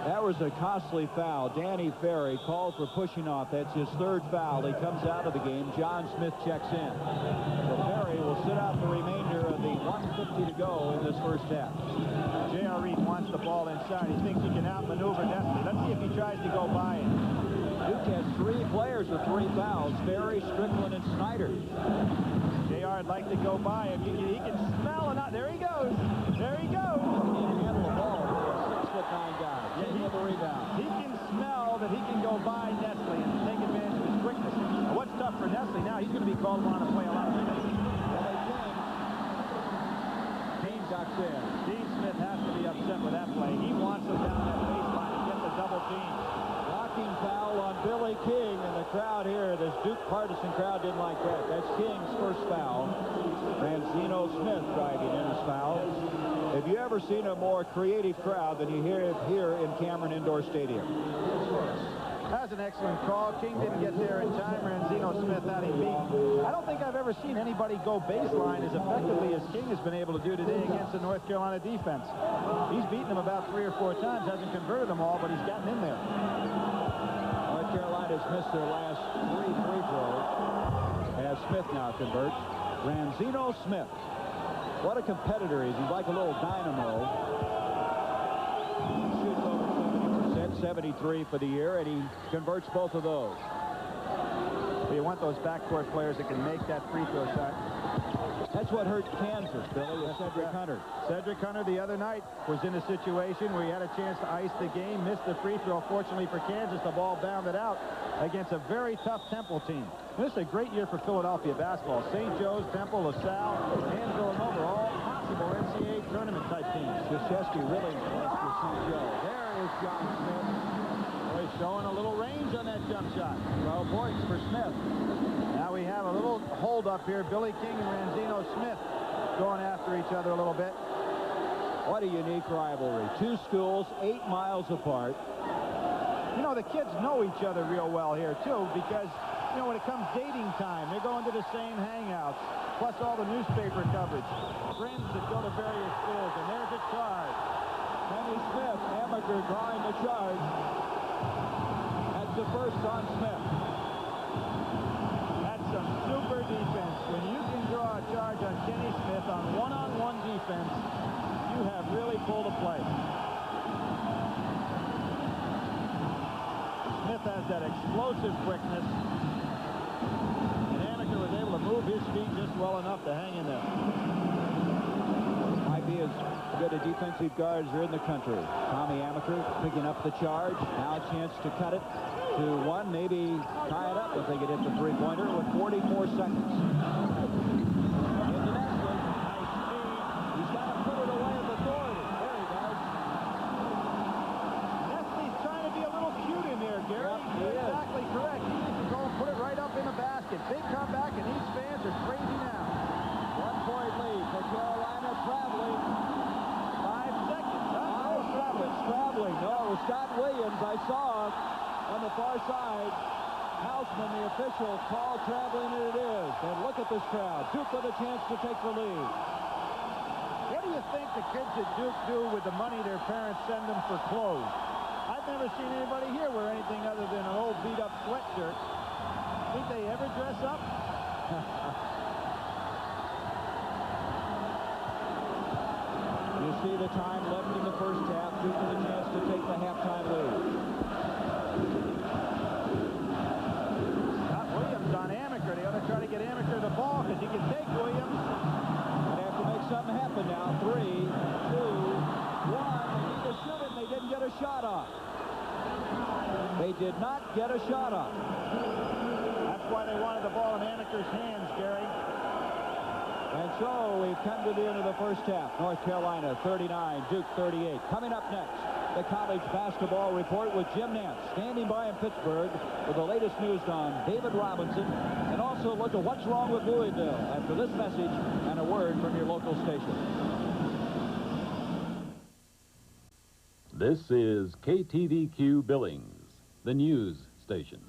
That was a costly foul. Danny Ferry called for pushing off. That's his third foul. He comes out of the game. John Smith checks in. So Ferry will sit out the remainder of the 1:50 to go in this first half. J.R. Reed wants the ball inside. He thinks he can outmaneuver Nestle. Let's see if he tries to go by it. Duke has 3 players with 3 fouls. Ferry, Strickland, and Snyder. J.R. would like to go by him. He can smell it out. There he goes. There he goes. He can handle the ball. 6'9" guy. King with the rebound. He can smell that he can go by Nestle and take advantage of his quickness. And what's tough for Nestle now, he's going to be called on to play a lot of minutes. Dean ducks in. Dean Smith has to be upset with that play. He wants him down that baseline and get the double team. Blocking foul on Billy King, and the crowd here, this Duke partisan crowd didn't like that. That's King's first foul. Ranzino Smith driving in his foul. Have you ever seen a more creative crowd than you hear here in Cameron Indoor Stadium? That's an excellent call. King didn't get there in time. Ranzino Smith had him beat. I don't think I've ever seen anybody go baseline as effectively as King has been able to do today against the North Carolina defense. He's beaten them about 3 or 4 times, hasn't converted them all, but he's gotten in there. North Carolina's missed their last 3 free throws, as Smith now converts. Ranzino Smith. What a competitor he is. He's like a little dynamo. Shoots over 70%, 73 for the year, and he converts both of those. So you want those backcourt players that can make that free throw shot. That's what hurt Kansas, Billy, with Cedric Hunter. Cedric Hunter the other night was in a situation where he had a chance to ice the game, missed the free throw. Fortunately for Kansas, the ball bounded out against a very tough Temple team. This is a great year for Philadelphia basketball. St. Joe's, Temple, LaSalle, and Villanova, all possible NCAA tournament type teams. Krzyzewski really impressed with St. Joe. There is John Smith. Boy, showing a little range on that jump shot. 12 points for Smith. Now we have a little hold up here. Billy King and Ranzino Smith going after each other a little bit. What a unique rivalry. 2 schools, 8 miles apart. You know, the kids know each other real well here, too, because, you know, when it comes dating time, they're going to the same hangouts, plus all the newspaper coverage. Friends that go to various schools, and there's a charge. Kenny Smith, Amaker drawing the charge. That's the first on Smith. That's some super defense. When you can draw a charge on Kenny Smith on one-on-one defense, you have really pulled a play. Smith has that explosive quickness, and Amaker was able to move his feet just well enough to hang in there. Might be as good a defensive guard as are in the country. Tommy Amaker picking up the charge. Now a chance to cut it to 1, maybe tie it up if they get hit the three-pointer with 44 seconds. Into Nestle. Nice speed. He's got to put it away with authority. There he goes. Nestle's trying to be a little cute in there, Gary. Yep, he You're is. exactly correct. He needs to go and put it right up in the basket. Big comeback, and these fans are crazy now. 1-point lead for Carolina, traveling. 5 seconds. Traveling. No, it was Scott Williams. I saw on the far side. Houseman, the official, called traveling, and it is. And look at this crowd. Duke with a chance to take the lead. What do you think the kids at Duke do with the money their parents send them for clothes? I've never seen anybody here wear anything other than an old beat-up sweatshirt. Think they ever dress up? You see the time left in the first half. Duke with a chance to take the halftime lead. Scott Williams on Amaker. They ought to try to get Amaker the ball because he can take Williams. They have to make something happen now. 3, 2, 1. They need to shoot it, and they didn't get a shot off. They did not get a shot off. That's why they wanted the ball in Amaker's hands, Gary. And so we've come to the end of the first half. North Carolina 39, Duke 38. Coming up next, the college basketball report with Jim Nance standing by in Pittsburgh with the latest news on David Robinson, and also look at what's wrong with Louisville after this message and a word from your local station. This is KTVQ Billings, the news station.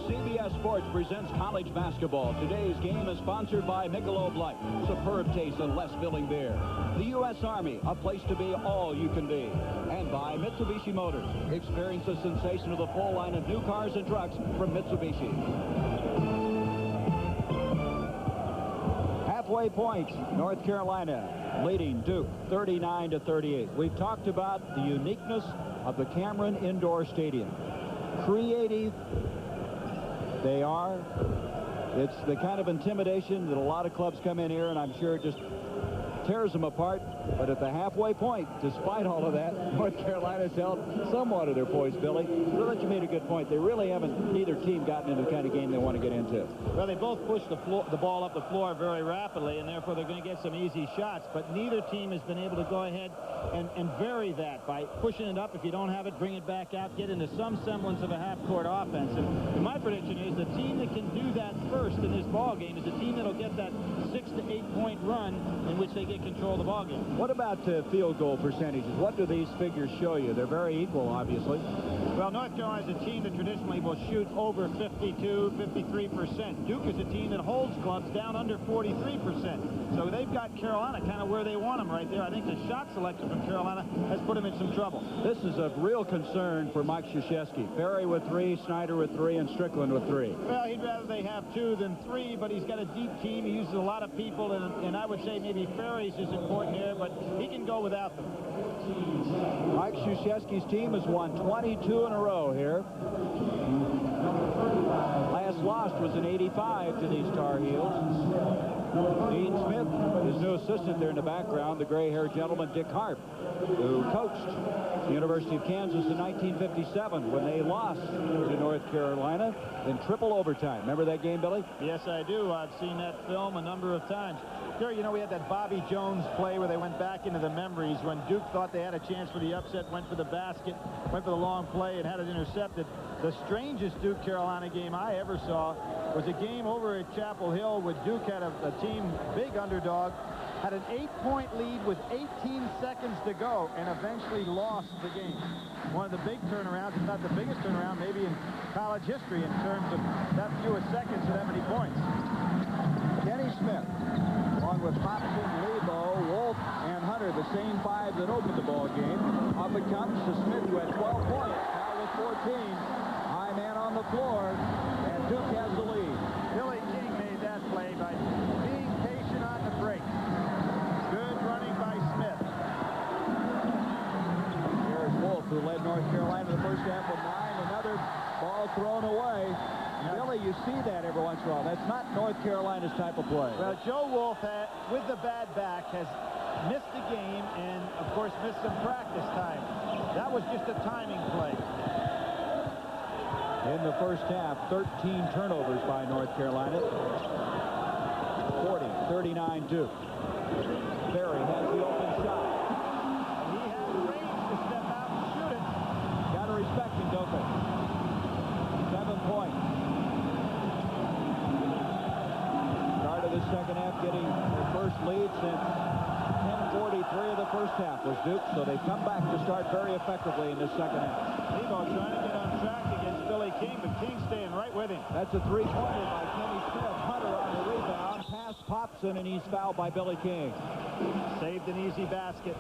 CBS Sports presents college basketball. Today's game is sponsored by Michelob Light, superb taste and less filling beer. The U.S. Army, a place to be all you can be. And by Mitsubishi Motors. Experience the sensation of the full line of new cars and trucks from Mitsubishi. Halfway point, North Carolina leading Duke 39-38. We've talked about the uniqueness of the Cameron Indoor Stadium. Creative they are. It's the kind of intimidation that a lot of clubs come in here, and I'm sure it just tears them apart. But at the halfway point, despite all of that, North Carolina's held somewhat of their poise, Billy. But you made a good point. They really haven't, neither team, gotten into the kind of game they want to get into. Well, they both pushed the ball up the floor very rapidly, and therefore they're going to get some easy shots. But neither team has been able to go ahead and vary that by pushing it up. If you don't have it, bring it back out, get into some semblance of a half-court offense. And my prediction is the team that can do that first in this ball game is the team that'll get that 6 to 8 point run in which they get control of the ball game. What about field goal percentages? What do these figures show you? They're very equal, obviously. Well, North Carolina is a team that traditionally will shoot over 52, 53%. Duke is a team that holds clubs down under 43%. So they've got Carolina kind of where they want them right there. I think the shot selection from Carolina has put them in some trouble. This is a real concern for Mike Krzyzewski. Ferry with 3, Snyder with 3, and Strickland with 3. Well, he'd rather they have 2 than 3, but he's got a deep team. He uses a lot of people, and I would say maybe Ferry's is important here, but he can go without them. Mike Krzyzewski's team has won 22 in a row here. Last lost was in '85 to these Tar Heels. Dean Smith, his new assistant there in the background, the gray-haired gentleman Dick Harp, who coached the University of Kansas in 1957 when they lost to North Carolina in triple overtime. Remember that game, Billy? Yes, I do. I've seen that film a number of times. Sure, you know, we had that Bobby Jones play where they went back into the memories when Duke thought they had a chance for the upset, went for the basket, went for the long play, and had it intercepted. The strangest Duke-Carolina game I ever saw was a game over at Chapel Hill where Duke had a team, big underdog, had an 8-point lead with 18 seconds to go and eventually lost the game. One of the big turnarounds, if not the biggest turnaround, maybe in college history in terms of that few seconds and that many points. Kenny Smith, along with Hopkins, Lebo, Wolf, and Hunter, the same 5 that opened the ball game. Up it comes to Smith, who had 12 points, now with 14. High man on the floor, and Duke has the lead. Billy King made that play by being patient on the break. Good running by Smith. Here's Wolf, who led North Carolina in the first half with 9. Another ball thrown away. Billy, you see that every once in a while. That's not North Carolina's type of play. Well, Joe Wolf, with the bad back, has missed the game and, of course, missed some practice time. That was just a timing play. In the first half, 13 turnovers by North Carolina. 40-39 Duke. Ferry has the open shot. He has range to step out and shoot it. Got to respect him, don't they? 7 points. Start of the second half, getting their first lead since 10:43 of the first half was Duke, so they come back to start very effectively in the second half. Lebo trying to get on track against Billy King, but King staying right with him. That's a three-pointer by Kenny Smith. Hunter on the rebound. Pass Popson, and he's fouled by Billy King. Saved an easy basket.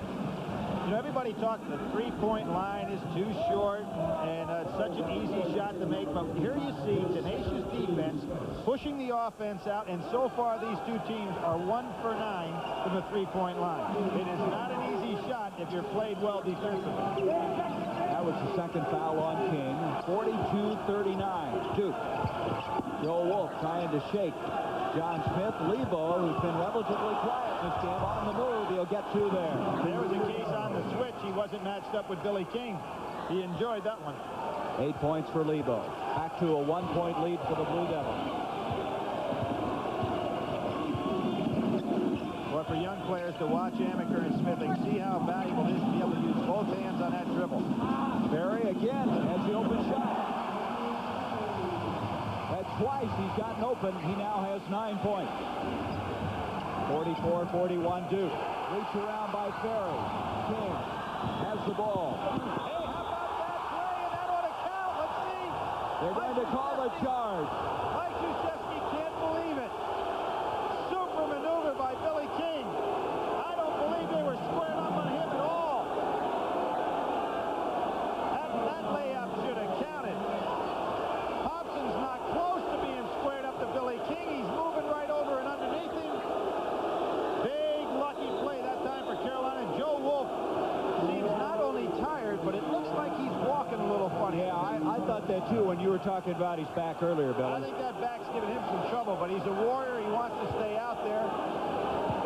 You know, everybody talking the three-point line is too short and such an easy shot to make. But here you see tenacious defense pushing the offense out, and so far these two teams are 1 for 9 from the three-point line. It is not an easy shot if you're played well defensively. That was the second foul on King. 42-39. Duke. Joe Wolf trying to shake John Smith. Lebo, who's been relatively quiet in this game, on the move. He'll get 2 there. There was a case on the switch. He wasn't matched up with Billy King. He enjoyed that one. 8 points for Lebo. Back to a 1-point lead for the Blue Devils. Well, for young players to watch Amaker and Smith and see how valuable it is to be able to use both hands on that dribble. Barry again has the open shot. That's twice he's gotten open. He now has 9 points. 44-41 Duke. Reach around by Ferry. King has the ball. Hey, how about that play? And that ought to count. Let's see. They're going to call a charge. Mike Krzyzewski can't believe it. Super maneuver by Billy King. I don't believe they were squared up on him at all. That layup should have counted. Hobson's not close to being squared up to Billy King. He's moving right over and underneath him. Big lucky play that time for Carolina. Joe Wolf seems not only tired, but it looks like he's walking a little funny. Yeah, I thought that too when you were talking about his back earlier, I Billy. think that back's giving him some trouble, but he's a warrior. He wants to stay out there.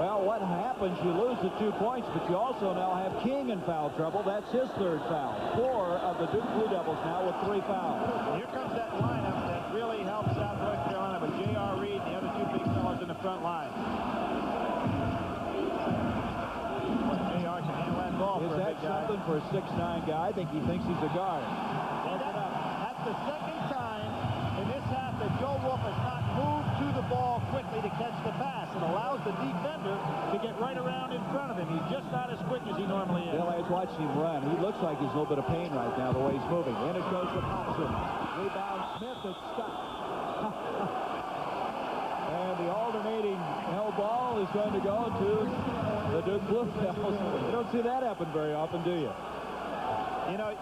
Well, what happens? You lose the 2 points, but you also now have King in foul trouble. That's his 3rd foul. 4 of the Duke Blue Devils now with 3 fouls. Here comes that lineup that really helps out North Carolina with J.R. Reed and the other 2 big fellows in the front line. J.R. can handle that ball Is for a that big guy. something for a 6'9" guy? I think he thinks he's a guard. That's the second time in this half that Joe Wolf has not moved to the ball quickly to catch the pass. It allows the defender to get right around in front of him. He's just not as quick as he normally is. Bill, I was watching him run. He looks like he's in a little bit of pain right now, the way he's moving. In it goes to Hobson. Rebound Smith. It's stuck. And the alternating hell ball is going to go to the Duke Blue Devils. You don't see that happen very often, do you? You know,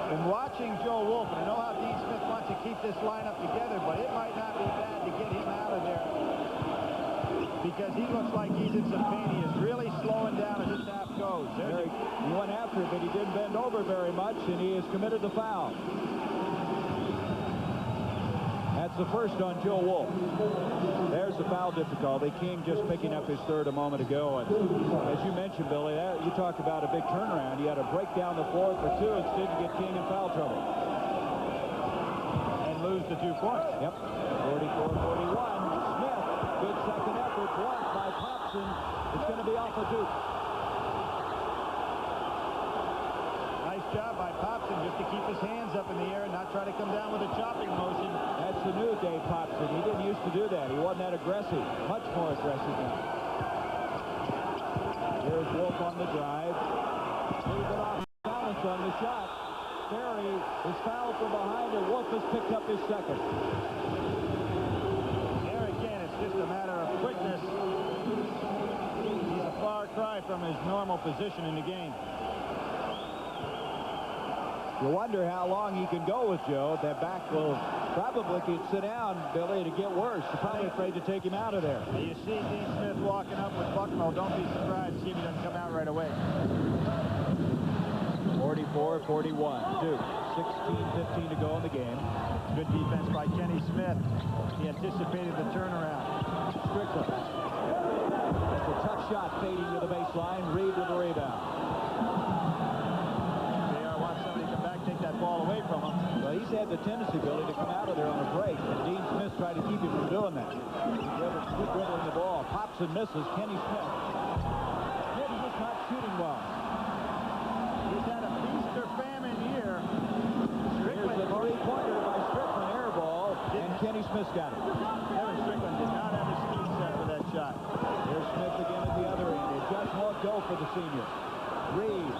in watching Joe Wolf, and I know how Dean Smith wants to keep this lineup together, but it might not be bad to get him out of there because he looks like he's in some pain. He is really slowing down as this half goes. He went after it, but he didn't bend over very much, and he has committed the foul. That's the first on Joe Wolf. There's the foul difficulty. King just picking up his 3rd a moment ago. And as you mentioned, Billy, you talk about a big turnaround. You had to break down the floor for 2 instead to get King in foul trouble. And lose the 2 points. Yep. 44-41. Smith, good second effort. Blocked by Thompson. It's going to be off of Duke. Nice job by Popson just to keep his hands up in the air and not try to come down with a chopping motion. That's the new Dave Popson. He didn't used to do that. He wasn't that aggressive. Much more aggressive now. Here's Wolf on the drive. A little bit off balance on the shot. Ferry is fouled from behind, and Wolf has picked up his 2nd. There again, it's just a matter of quickness. He's a far cry from his normal position in the game. You wonder how long he can go with Joe. That back will probably could sit down, Billy, to get worse. You're probably afraid to take him out of there. You see Dean Smith walking up with Bucknell. Don't be surprised to see if he doesn't come out right away. 44-41. Duke. 16-15 to go in the game. Good defense by Kenny Smith. He anticipated the turnaround. Strickland. That's a tough shot fading to the baseline. Reed with the rebound. Take that ball away from him. Well, he's had the tendency, Billy, to come out of there on a break, and Dean Smith tried to keep him from doing that. He's dribbling the ball. Pops and misses. Kenny Smith. Smith is just not shooting well. He's had a feast or famine year. Here's a three-pointer by Strickland, air ball, and Kenny Smith got it. Kevin Strickland did not have his feet set for that shot. Here's Smith again at the other end. It just won't go for the senior. Reed.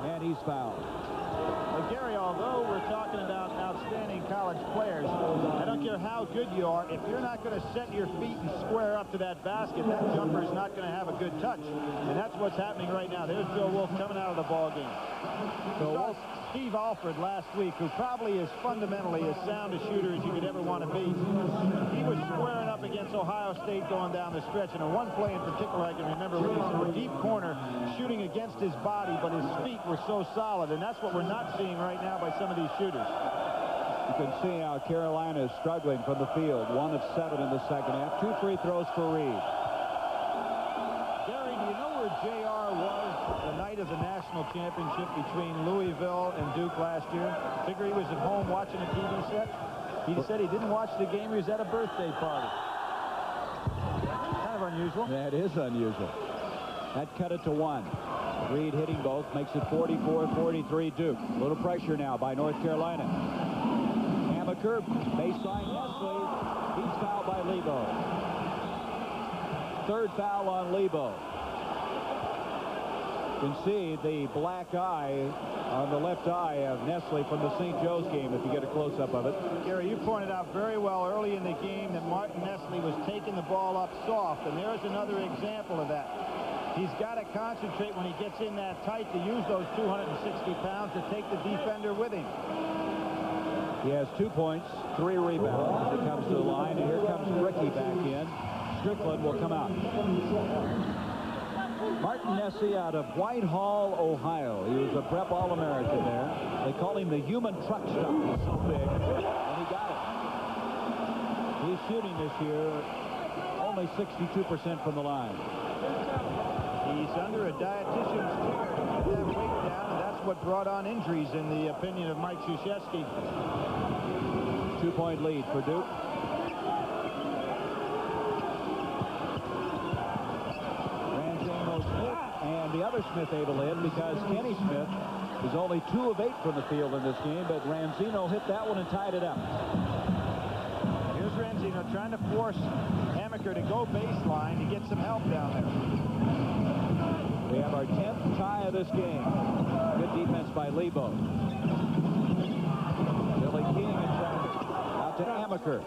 And he's fouled. Well, Gary, although we're talking about outstanding college players, I don't care how good you are, if you're not going to set your feet and square up to that basket, that jumper is not going to have a good touch. And that's what's happening right now. There's Joe Wolf coming out of the ball game. So Steve Alford last week, who probably is fundamentally as sound a shooter as you could ever want to be, he was squaring up against Ohio State going down the stretch. And in one play in particular I can remember where he was in a deep corner shooting against his body, but his feet were so solid. And that's what we're not seeing right now by some of these shooters. You can see how Carolina is struggling from the field. 1 of 7 in the second half. 2 free throws for Reed. Gary, do you know where JR was the night of the national championship between Louisville and Duke last year? Figure he was at home watching a TV set. He said he didn't watch the game. He was at a birthday party. Kind of unusual. That is unusual. That cut it to 1. Reed hitting both, makes it 44-43 Duke. A little pressure now by North Carolina. Hammaker, baseline Nestle. He's fouled by Lebo. third foul on Lebo. You can see the black eye on the left eye of Nestle from the St. Joe's game if you get a close-up of it. Gary, you pointed out very well early in the game that Martin Nestle was taking the ball up soft, and there's another example of that. He's got to concentrate when he gets in that tight to use those 260 pounds to take the defender with him. He has 2 points, 3 rebounds as it comes to the line, and here comes Ricky back in. Strickland will come out. Martin Nessie out of Whitehall, Ohio. He was a prep All-American there. They call him the human truck stop. He's so big, and he got it. He's shooting this year only 62% from the line. He's under a dietitian's care to keep that weight down, and that's what brought on injuries, in the opinion of Mike Krzyzewski. 2-point lead for Duke. And the other Smith able in because Kenny Smith is only 2 of 8 from the field in this game, but Ranzino hit that one and tied it up. Here's Ranzino trying to force Amaker to go baseline to get some help down there. We have our 10th tie of this game. Good defense by Lebo. Billy King in traffic. Out to Amaker.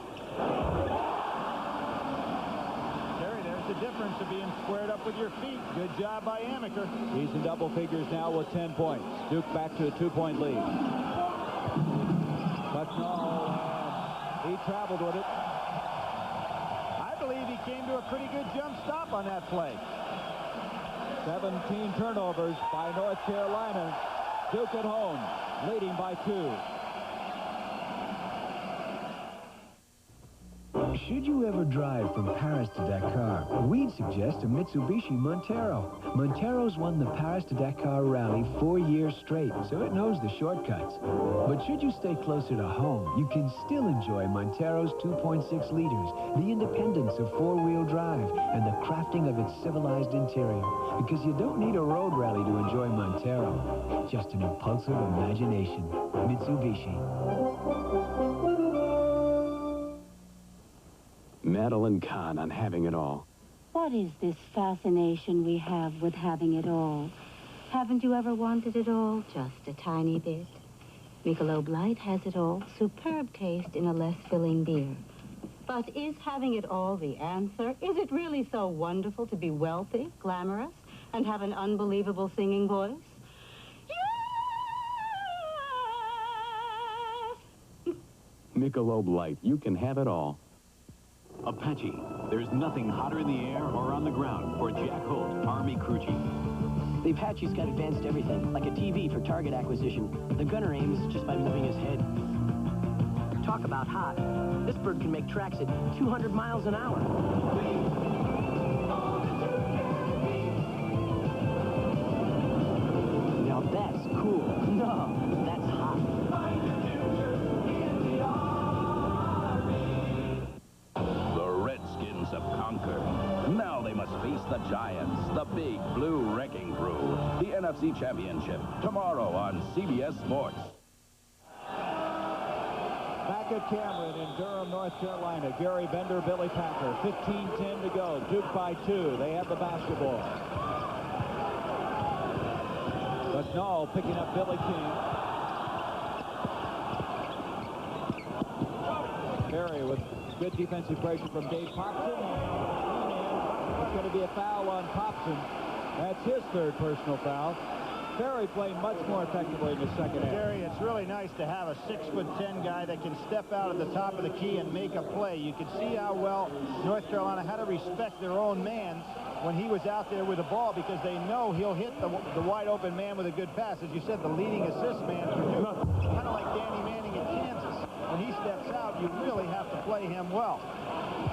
The difference of being squared up with your feet. Good job by Amaker. He's in double figures now with 10 points. Duke back to a 2-point lead. But no, he traveled with it. I believe he came to a pretty good jump stop on that play. 17 turnovers by North Carolina. Duke at home, leading by 2. Should you ever drive from Paris to Dakar, we'd suggest a Mitsubishi Montero. Montero's won the Paris to Dakar rally 4 years straight, so it knows the shortcuts. But should you stay closer to home, you can still enjoy Montero's 2.6 liters, the independence of 4-wheel drive, and the crafting of its civilized interior. Because you don't need a road rally to enjoy Montero, just an impulsive imagination. Mitsubishi. Madeline Kahn on Having It All. What is this fascination we have with having it all? Haven't you ever wanted it all? Just a tiny bit. Michelob Light has it all. Superb taste in a less filling beer. But is having it all the answer? Is it really so wonderful to be wealthy, glamorous, and have an unbelievable singing voice? Yes! Michelob Light. You can have it all. Apache. There's nothing hotter in the air or on the ground for Jack Holt, Army crew chief. The Apache's got advanced everything, like a TV for target acquisition. The gunner aims just by moving his head. Talk about hot. This bird can make tracks at 200 miles an hour. Now that's cool. No, that's hot. Have conquered. Now they must face the Giants, the big blue wrecking crew. The NFC Championship tomorrow on CBS Sports. Back at Cameron in Durham, North Carolina. Gary Bender, Billy Packer. 15-10 to go. Duke by 2. They have the basketball. But no, picking up Billy King. Barry with good defensive pressure from Dave Popson. It's going to be a foul on Popson. That's his 3rd personal foul. Ferry played much more effectively in the second half. Gary, it's really nice to have a 6'10" guy that can step out at the top of the key and make a play. You can see how well North Carolina had to respect their own man when he was out there with the ball, because they know he'll hit the wide open man with a good pass. As you said, the leading assist man for Duke. Kind of like Danny Manning in Kansas. When he steps out, you really have to play him well.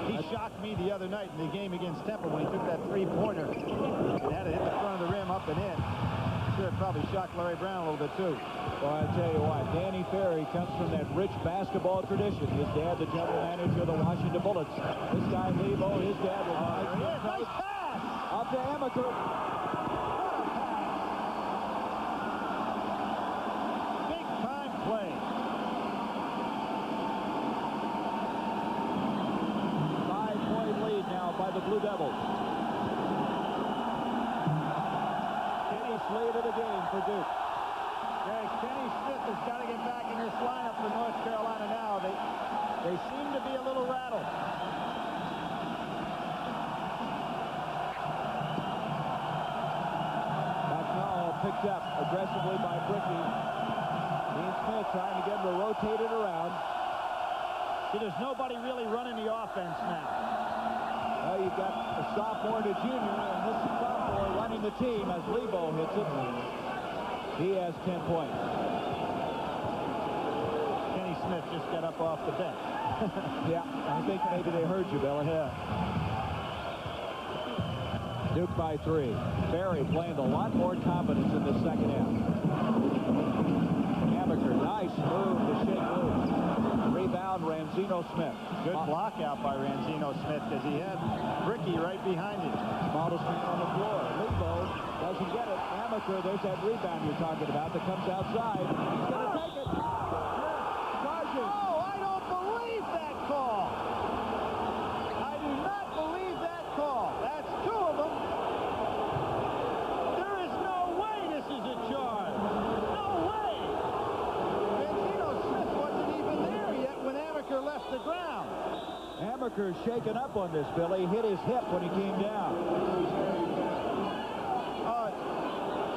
He shocked me the other night in the game against Temple when he took that 3-pointer and had it hit the front of the rim up and in. I'm sure it probably shocked Larry Brown a little bit, too. Well, I tell you what, Danny Ferry comes from that rich basketball tradition. His dad, the general manager of the Washington Bullets. This guy, Lebo, his dad was nice pass! Up to Amaker. Big-time play. 5-point lead now by the Blue Devils. lead of the game for Duke. Yeah, Kenny Smith has got to get back in this lineup for North Carolina now. They seem to be a little rattled. Picked up aggressively by Bricky. Dean Smith trying to get him to rotate it around. See, there's nobody really running the offense now. Well, you've got a sophomore and a junior, and this sophomore running the team as Lebo hits it. He has 10 points. Kenny Smith just got up off the bench. Yeah, I think maybe they heard you, Billy. Yeah. Duke by 3. Barry playing a lot more confidence in the second half. Amaker, nice move to shake loose. Rebound, Ranzino Smith. Good block out by Ranzino Smith because he had Bricky right behind him. Model screen on the floor. Lebo doesn't get it. Amaker, there's that rebound you're talking about that comes outside. He's going to take it. Charges. Oh, I don't believe that call. I do not believe that call. That's 2 of them. There is no way this is a charge. No way. Ranzino Smith wasn't even there yet when Amaker left the ground. Amaker's shaken up on this, Billy. He hit his hip when he came down.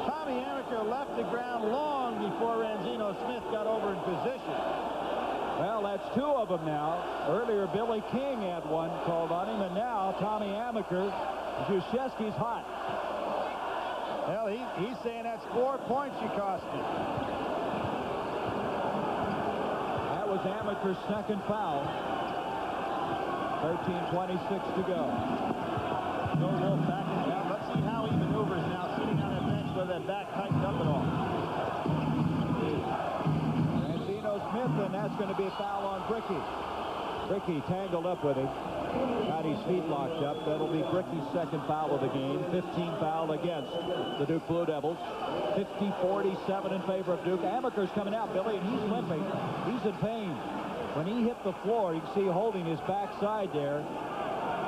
Tommy Amaker left the ground long before Ranzino Smith got over in position. Well, that's 2 of them now. Earlier, Billy King had one called on him, and now Tommy Amaker. Krzyzewski's hot. Well, he's saying that's 4 points you cost me. That was Amaker's second foul. 13:26 to go. Joe Wolf back in down. Let's see how he maneuvers now, sitting on that bench with that back tightened up at all. Ranzino Smith, and that's going to be a foul on Bricky. Bricky tangled up with him. Got his feet locked up. That'll be Bricky's second foul of the game. 15 foul against the Duke Blue Devils. 50-47 in favor of Duke. Amaker's coming out, Billy, and he's limping. He's in pain. When he hit the floor, you can see holding his backside there.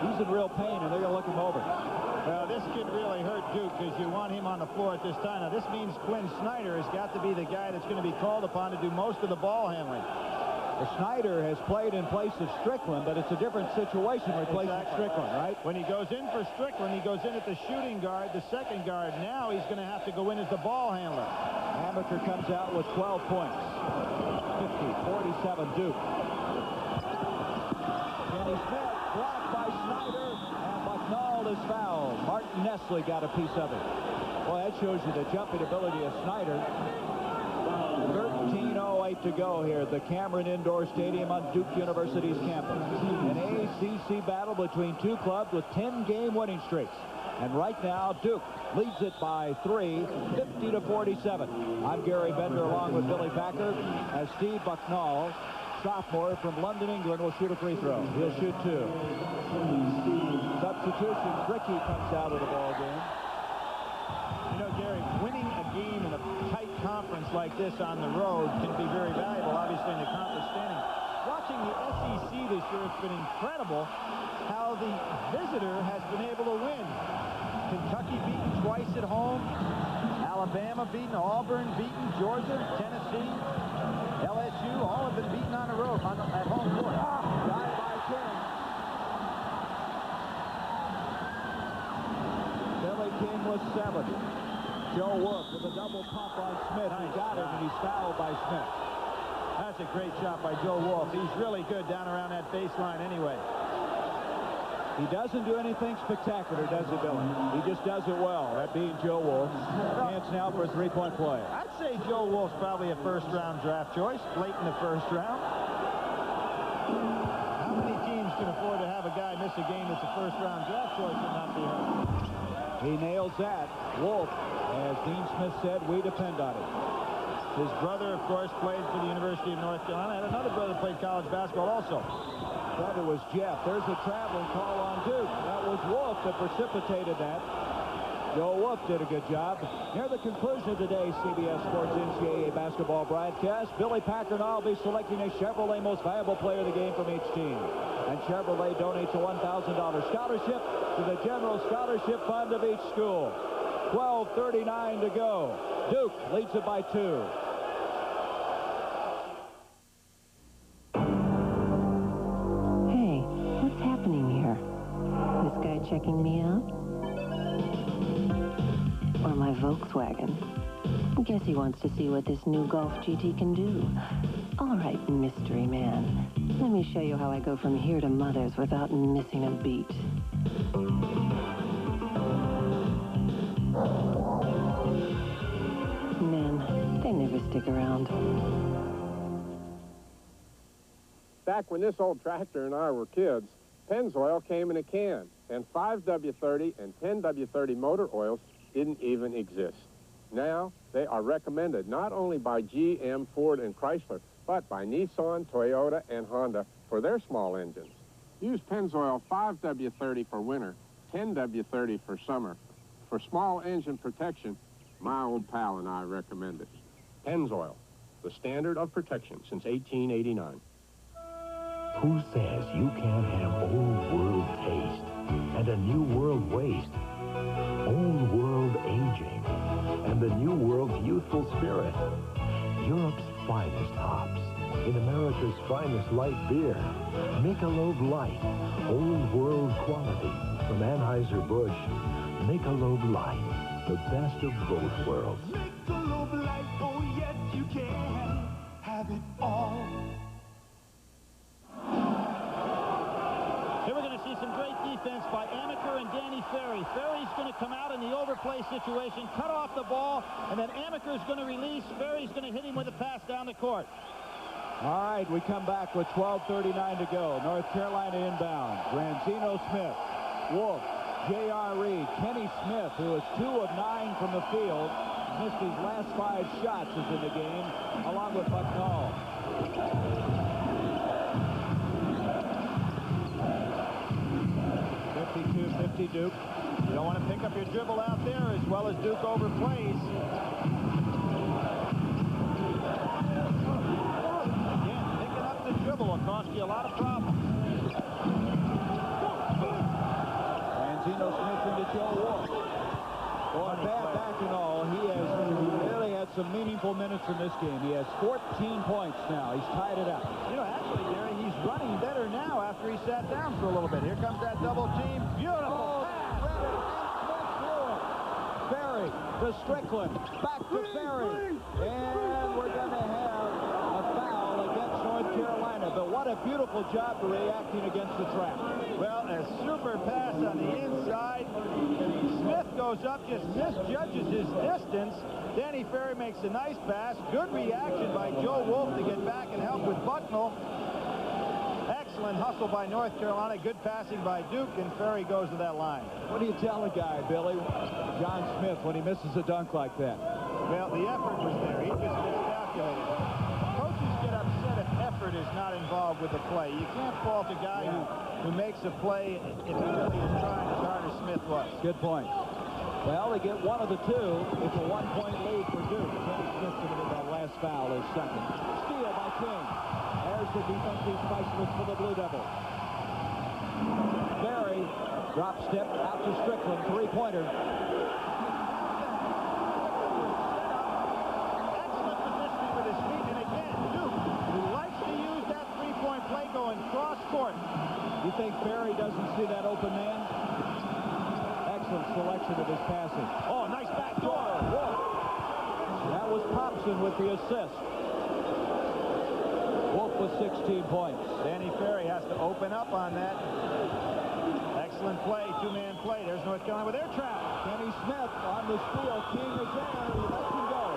He's in real pain, and they're going to look him over. Well, this could really hurt Duke because you want him on the floor at this time. Now, this means Quinn Snyder has got to be the guy that's going to be called upon to do most of the ball handling. Snyder has played in place of Strickland, but it's a different situation replacing Strickland, right? When he goes in for Strickland, he goes in at the shooting guard, the second guard. Now he's going to have to go in as the ball handler. Amaker comes out with 12 points. 50-47 Duke. Kenny Smith blocked by Snyder, and McNall is fouled. Martin Nestle got a piece of it. Boy, that shows you the jumping ability of Snyder. 13:08 to go here at the Cameron Indoor Stadium on Duke University's campus. An ACC battle between 2 clubs with 10-game winning streaks. And right now, Duke leads it by 3, 50-47. I'm Gary Bender along with Billy Packer as Steve Bucknall, sophomore from London, England, will shoot a free throw. He'll shoot 2. Substitution, Bricky comes out of the ball game. You know, Gary, winning a game in a tight conference like this on the road can be very valuable, obviously, in the conference standing. Watching the SEC this year, it's been incredible how the visitor has been able to win. Kentucky beaten twice at home. Alabama beaten. Auburn beaten. Georgia, Tennessee, LSU, all have been beaten on the road, at home court. Drive by King. Billy King was 7. Joe Wolf with a double pump on Smith. He got it, and he's fouled by Smith. That's a great shot by Joe Wolf. He's really good down around that baseline anyway. He doesn't do anything spectacular, does he, Billy? He just does it well, that being Joe Wolf. Chance now for a 3-point play. I'd say Joe Wolf's probably a first-round draft choice, late in the first round. How many teams can afford to have a guy miss a game that's a first-round draft choice and not be hurt? He nails that. Wolf, as Dean Smith said, we depend on it. His brother, of course, played for the University of North Carolina. And another brother played college basketball also. Brother was Jeff. There's a traveling call on Duke. That was Wolf that precipitated that. Joe Wolf did a good job. Near the conclusion of today's CBS Sports NCAA basketball broadcast, Billy Packer and I will be selecting a Chevrolet Most Valuable Player of the Game from each team. And Chevrolet donates a $1,000 scholarship to the General Scholarship Fund of each school. 12:39 to go. Duke leads it by 2. Hey, what's happening here? This guy checking me out? Or my Volkswagen? Guess he wants to see what this new Golf GT can do. All right, mystery man. Let me show you how I go from here to Mother's without missing a beat. Men, they never stick around. Back when this old tractor and I were kids, Pennzoil came in a can, and 5W30 and 10W30 motor oils didn't even exist. Now, they are recommended not only by GM, Ford, and Chrysler, but by Nissan, Toyota, and Honda for their small engines. Use Pennzoil 5W30 for winter, 10W30 for summer. For small engine protection, my old pal and I recommend it. Pennzoil, the standard of protection since 1889. Who says you can't have old world taste and a new world waste? Old world aging and the new world's youthful spirit. Europe's finest hops in America's finest light beer. Michelob Light, old world quality from Anheuser-Busch. Michelob Light, the best of both worlds. Michelob Light, oh yes you can have it all. Here we're going to see some great defense by Amaker and Danny Ferry. Ferry's going to come out in the overplay situation, cut off the ball, and then Amaker's going to release. Ferry's going to hit him with a pass down the court. All right, we come back with 12:39 to go. North Carolina inbound. Granzino Smith, Wolf, J.R. Reed, Kenny Smith, who is 2 of 9 from the field, missed his last 5 shots is in the game, along with Bucknall. 52-50 Duke. You don't want to pick up your dribble out there as well as Duke overplays. Again, picking up the dribble will cost you a lot of problems. Gino Smith into Joe Wolf. Going bad back and all. He has really had some meaningful minutes in this game. He has 14 points now. He's tied it up. You know, actually, Gary, he's running better now after he sat down for a little bit. Here comes that double team. Beautiful pass. Ferry to Strickland. Back to Ferry. And we're going to have a foul against North Carolina. But what a beautiful job for reacting against the trap. Well, a super pass on the inside. Smith goes up, just misjudges his distance. Danny Ferry makes a nice pass. Good reaction by Joe Wolf to get back and help with Bucknell. Excellent hustle by North Carolina. Good passing by Duke, and Ferry goes to that line. What do you tell a guy, Billy, John Smith, when he misses a dunk like that? Well, the effort was there. He just miscalculated. Coaches get upset if effort is not involved with the play. You can't fault a guy who makes a play if he really is trying as hard as Smith was. Good point. Well, they get one of the two. It's a 1-point lead for Duke. Kenny Smith committed that last foul, his second. Steal by King. There's the defensive specialist for the Blue Devils. Ferry, drop step out to Strickland, 3-pointer. Excellent positioning with his feet, and again, Duke, who likes to use that three-point play going cross-court. You think Ferry doesn't see that open man? Excellent selection of his passing. Oh, nice backdoor. That was Thompson with the assist. Wolf with 16 points. Danny Ferry has to open up on that. Excellent play, 2-man play. There's North Carolina with their trap. Kenny Smith on the steal. King is there. He lets him go.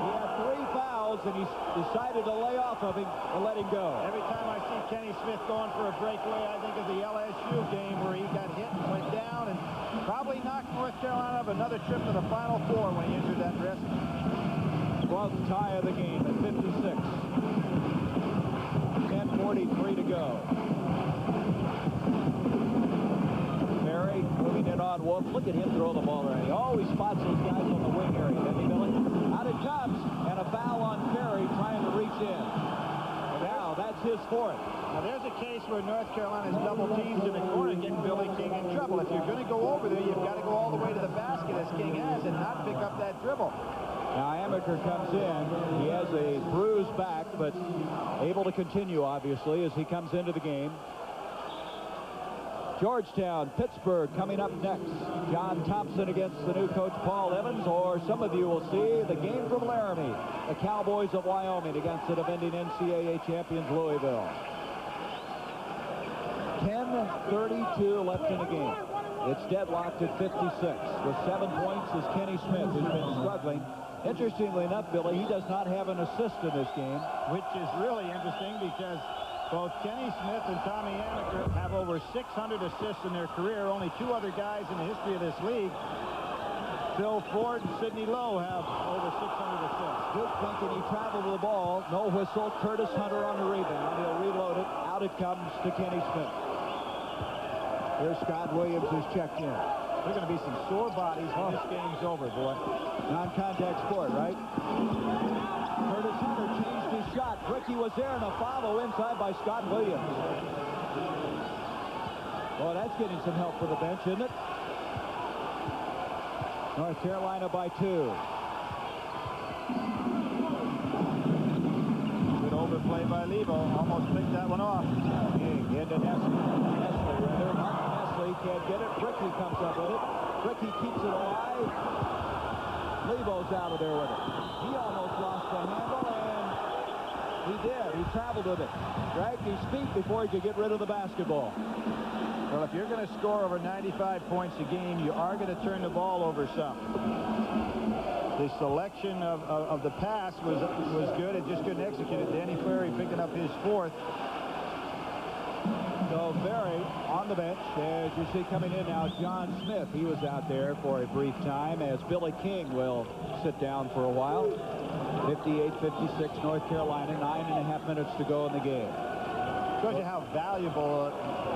He had 3 fouls, and he decided to lay off of him and let him go. Every time I see Kenny Smith going for a breakaway, I think of the LSU game where he got hit and went down and probably knocked North Carolina up another trip to the Final Four when he injured that wrist. 12th tie of the game at 56. 10:43 to go. Ferry moving it on Wolf. Look at him throw the ball around. He always spots those guys on the wing area, doesn't he, Billy? Out it comes, and a foul on Ferry trying to reach in. Now, that's his his fourth. Now, there's a case where North Carolina's double teams in the corner getting Billy King in trouble. If you're going to go over there, you've got to go all the way to the basket, as King has, and not pick up that dribble. Now, Amaker comes in. He has a bruised back, but able to continue, obviously, as he comes into the game. Georgetown, Pittsburgh coming up next. John Thompson against the new coach Paul Evans, or some of you will see the game from Laramie. The Cowboys of Wyoming against the defending NCAA champions Louisville. 10:32 left in the game. It's deadlocked at 56 with 7 points is Kenny Smith, who's been struggling. Interestingly enough, Billy, he does not have an assist in this game. Which is really interesting because both Kenny Smith and Tommy Amaker have over 600 assists in their career. Only two other guys in the history of this league, Phil Ford and Sidney Lowe, have over 600 assists. Duke thinking he traveled with the ball. No whistle. Curtis Hunter on the rebound. He'll reload it. Out it comes to Kenny Smith. Here's Scott Williams, who's checked in. There are going to be some sore bodies when this game's over, boy. Non-contact sport, right? Curtis Hunter changed his shot. Ricky was there, and a follow inside by Scott Williams. Well, that's getting some help for the bench, isn't it? North Carolina by 2. Good overplay by Lebo. Almost picked that one off. Into Nestle, rather. Martin Nestle can't get it. Ricky comes up with it. Ricky keeps it alive. Lebo's out of there with it. He almost lost the handle, and he did. He traveled with it. Dragged his feet before he could get rid of the basketball. Well, if you're going to score over 95 points a game, you are going to turn the ball over some. The selection of the pass was good. It just couldn't execute it. Danny Ferry picking up his fourth. So Ferry on the bench, as you see coming in now, John Smith. He was out there for a brief time, as Billy King will sit down for a while. 58-56 North Carolina, 9.5 minutes to go in the game. Shows you how valuable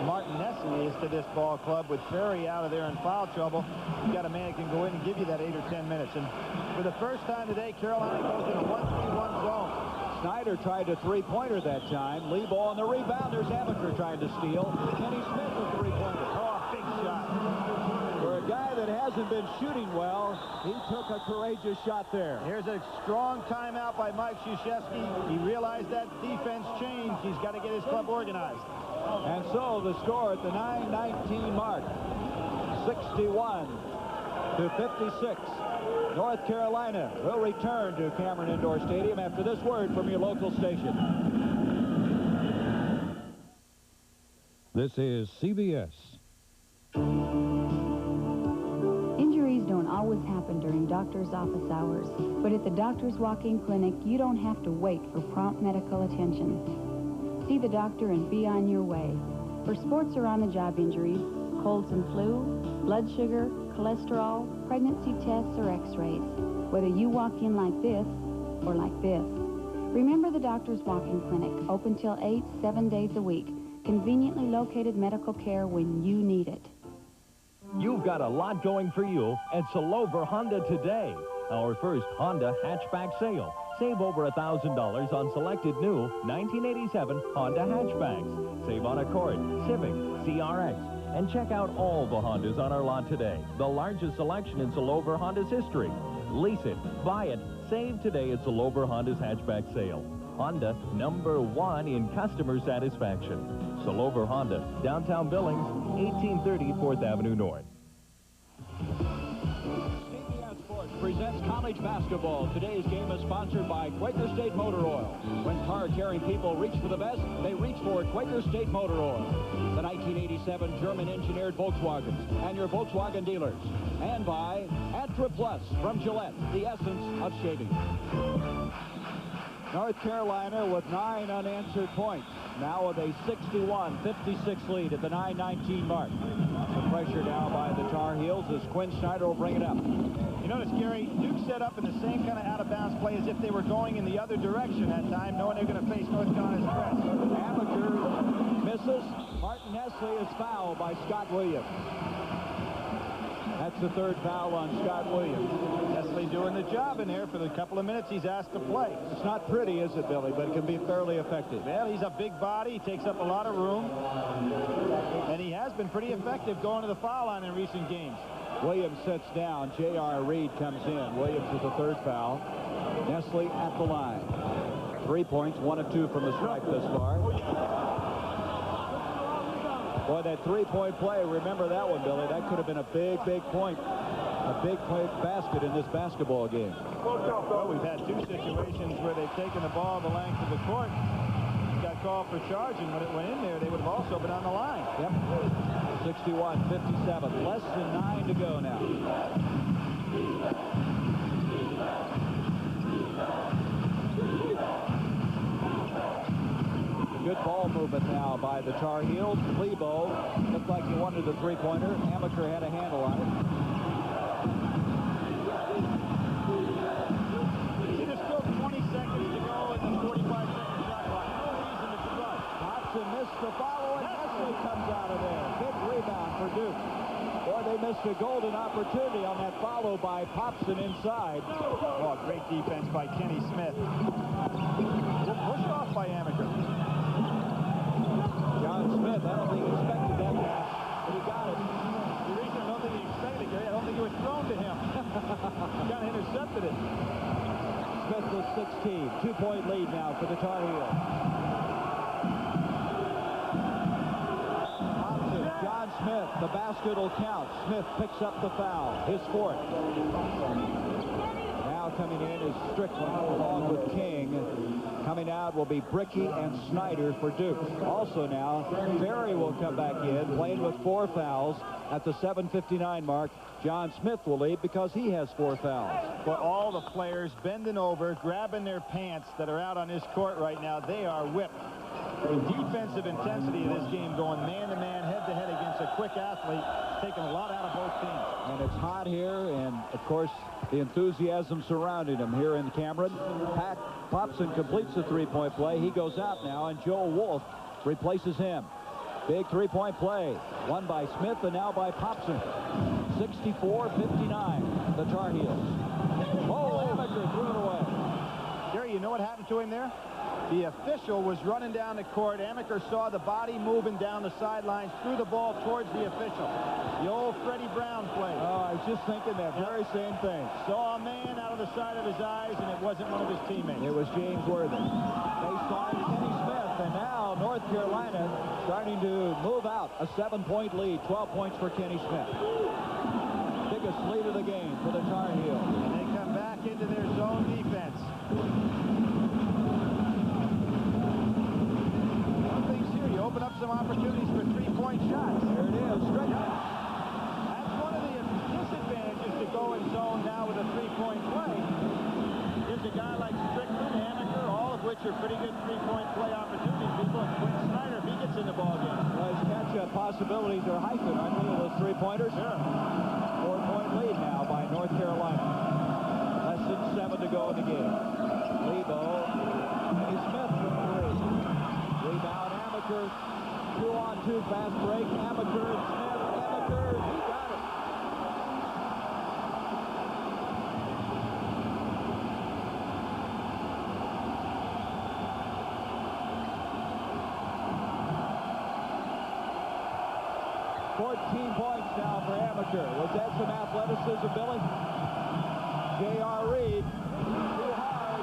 Martin Nestle is to this ball club. With Ferry out of there in foul trouble, you've got a man who can go in and give you that 8 or 10 minutes. And for the first time today, Carolina goes in a 1-3-1 zone. Snyder tried a three-pointer that time. Lebo on the rebound. There's Amaker trying to steal. Kenny Smith with three-pointer. Oh, big shot. For a guy that hasn't been shooting well, he took a courageous shot there. Here's a strong timeout by Mike Krzyzewski. He realized that defense changed. He's got to get his club organized. And so the score at the 9:19 mark, 61-56. North Carolina will return to Cameron Indoor Stadium after this word from your local station. This is CBS. Injuries don't always happen during doctor's office hours, but at the Doctor's Walk-In Clinic, you don't have to wait for prompt medical attention. See the doctor and be on your way. For sports or on-the-job injuries, colds and flu, blood sugar, cholesterol, pregnancy tests, or x-rays, whether you walk in like this or like this. Remember the Doctor's Walk-In Clinic, open till 8, 7 days a week. Conveniently located medical care when you need it. You've got a lot going for you at Salover Honda today. Our first Honda hatchback sale. Save over $1,000 on selected new 1987 Honda hatchbacks. Save on Accord, Civic, CRX. And check out all the Hondas on our lot today. The largest selection in Salover Honda's history. Lease it, buy it, save today at Salover Honda's hatchback sale. Honda, #1 in customer satisfaction. Salover Honda, downtown Billings, 1830 4th Avenue North. CBS Sports presents college basketball. Today's game is sponsored by Quaker State Motor Oil. When car-carrying people reach for the best, they reach for Quaker State Motor Oil. The 1987 German-engineered Volkswagens and your Volkswagen dealers. And by Atra Plus from Gillette, the essence of shaving. North Carolina with 9 unanswered points. Now with a 61-56 lead at the 9:19 mark. Some pressure now by the Tar Heels as Quinn Snyder will bring it up. You notice, Gary, Duke set up in the same kind of out-of-bounds play as if they were going in the other direction that time, knowing they're going to face North Carolina's press. Amaker misses. Martin Nestle is fouled by Scott Williams. That's the third foul on Scott Williams. Nestle doing the job in there for the couple of minutes he's asked to play. It's not pretty, is it, Billy, but it can be fairly effective. Well, he's a big body. He takes up a lot of room. And he has been pretty effective going to the foul line in recent games. Williams sits down. J.R. Reed comes in. Williams with the third foul. Nestle at the line. 3 points, 1 of 2 from the stripe thus far. Boy, that three-point play, remember that one, Billy. That could have been a big, big point. A big play basket in this basketball game. Well, we've had 2 situations where they've taken the ball the length of the court. Got called for charging. When it went in there, they would have also been on the line. Yep. 61-57. Less than 9 to go now. Good ball movement now by the Tar Heels. Lebo looked like he wanted the three-pointer. Amaker had a handle on it. See, there's still 20 seconds to go in the 45-second shot clock. No reason to rush. Hobson missed the follow, and Nestle comes out of there. Big rebound for Duke. Boy, they missed a golden opportunity on that follow by Popson inside. Oh, great defense by Kenny Smith. Pushed off by Amaker. John Smith, I don't think he expected that pass, but he got it. The reason I don't think he expected it, I don't think it was thrown to him. He kind of intercepted it. Smith with 16. 2-point lead now for the Tar Heels. Thompson, John Smith, the basket will count. Smith picks up the foul, his fourth. Now coming in is Strickland along with King. Coming out will be Bricky and Snyder for Duke. Also now, Ferry will come back in, playing with 4 fouls. At the 7:59 mark, John Smith will leave because he has 4 fouls. For all the players bending over, grabbing their pants that are out on this court right now, they are whipped. The defensive intensity of this game, going man-to-man, head-to-head against a quick athlete, taking a lot out of both teams. And it's hot here, and, of course, the enthusiasm surrounding him here in Cameron. Pat Popson completes the three-point play. He goes out now, and Joe Wolf replaces him. Big three-point play. Won by Smith and now by Popson. 64-59, the Tar Heels. Oh, Amaker threw it away. Jerry, you know what happened to him there? The official was running down the court. Amaker saw the body moving down the sidelines, threw the ball towards the official. The old Freddie Brown play. Oh, I was just thinking that very same thing. Saw a man out of the side of his eyes, and it wasn't one of his teammates. It was James Worthy. They signed Kenny Smith, and now North Carolina starting to move out. A 7-point lead, 12 points for Kenny Smith. Biggest lead of the game for the Tar Heels. And they come back into their zone defense. Open up some opportunities for three-point shots. There it is. Strickland. That's one of the disadvantages to go in zone now with a three-point play. Gives a guy like Strickland, Amaker, all of which are pretty good three-point play opportunities. People, Quinn Snyder, if he gets in the ballgame. Well, his catch-up possibilities are heightened, aren't they, those three-pointers? Sure. 4-point lead now by North Carolina. Less than 7 to go in the game. Lebo. Kenny Smith from 3. Rebound. 2-on-2 fast break. Amaker and Smith. Amaker, he got it. Points now for Amaker. Was that some athleticism, Billy? J.R. Reed. Too hard.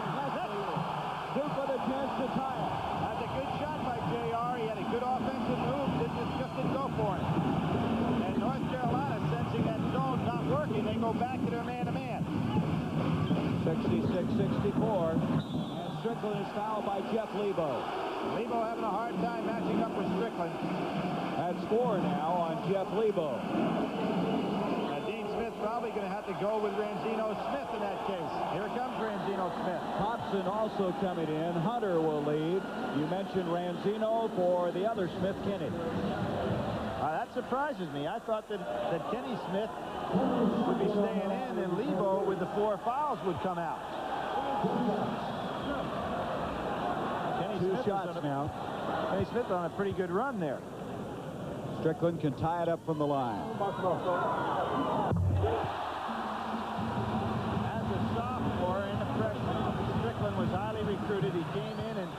Duke with a chance to tie it. That's a good shot by J.R. He had a good offensive move. Just didn't go for it. And North Carolina, sensing that zone not working, they go back to their man-to-man. 66-64. And Strickland is fouled by Jeff Lebo. Lebo having a hard time matching up with Strickland. That's 4 now on Jeff Lebo. Dean Smith probably going to have to go with Ranzino Smith in that case. Here comes Ranzino Smith. Popson also coming in. Hunter will lead. You mentioned Ranzino for the other Smith, Kenny. That surprises me. I thought that Kenny Smith would be staying in and Lebo with the 4 fouls would come out. Two shots now. Kenny Smith on a pretty good run there. Strickland can tie it up from the line. As a sophomore and a freshman, Strickland was highly recruited. He came in and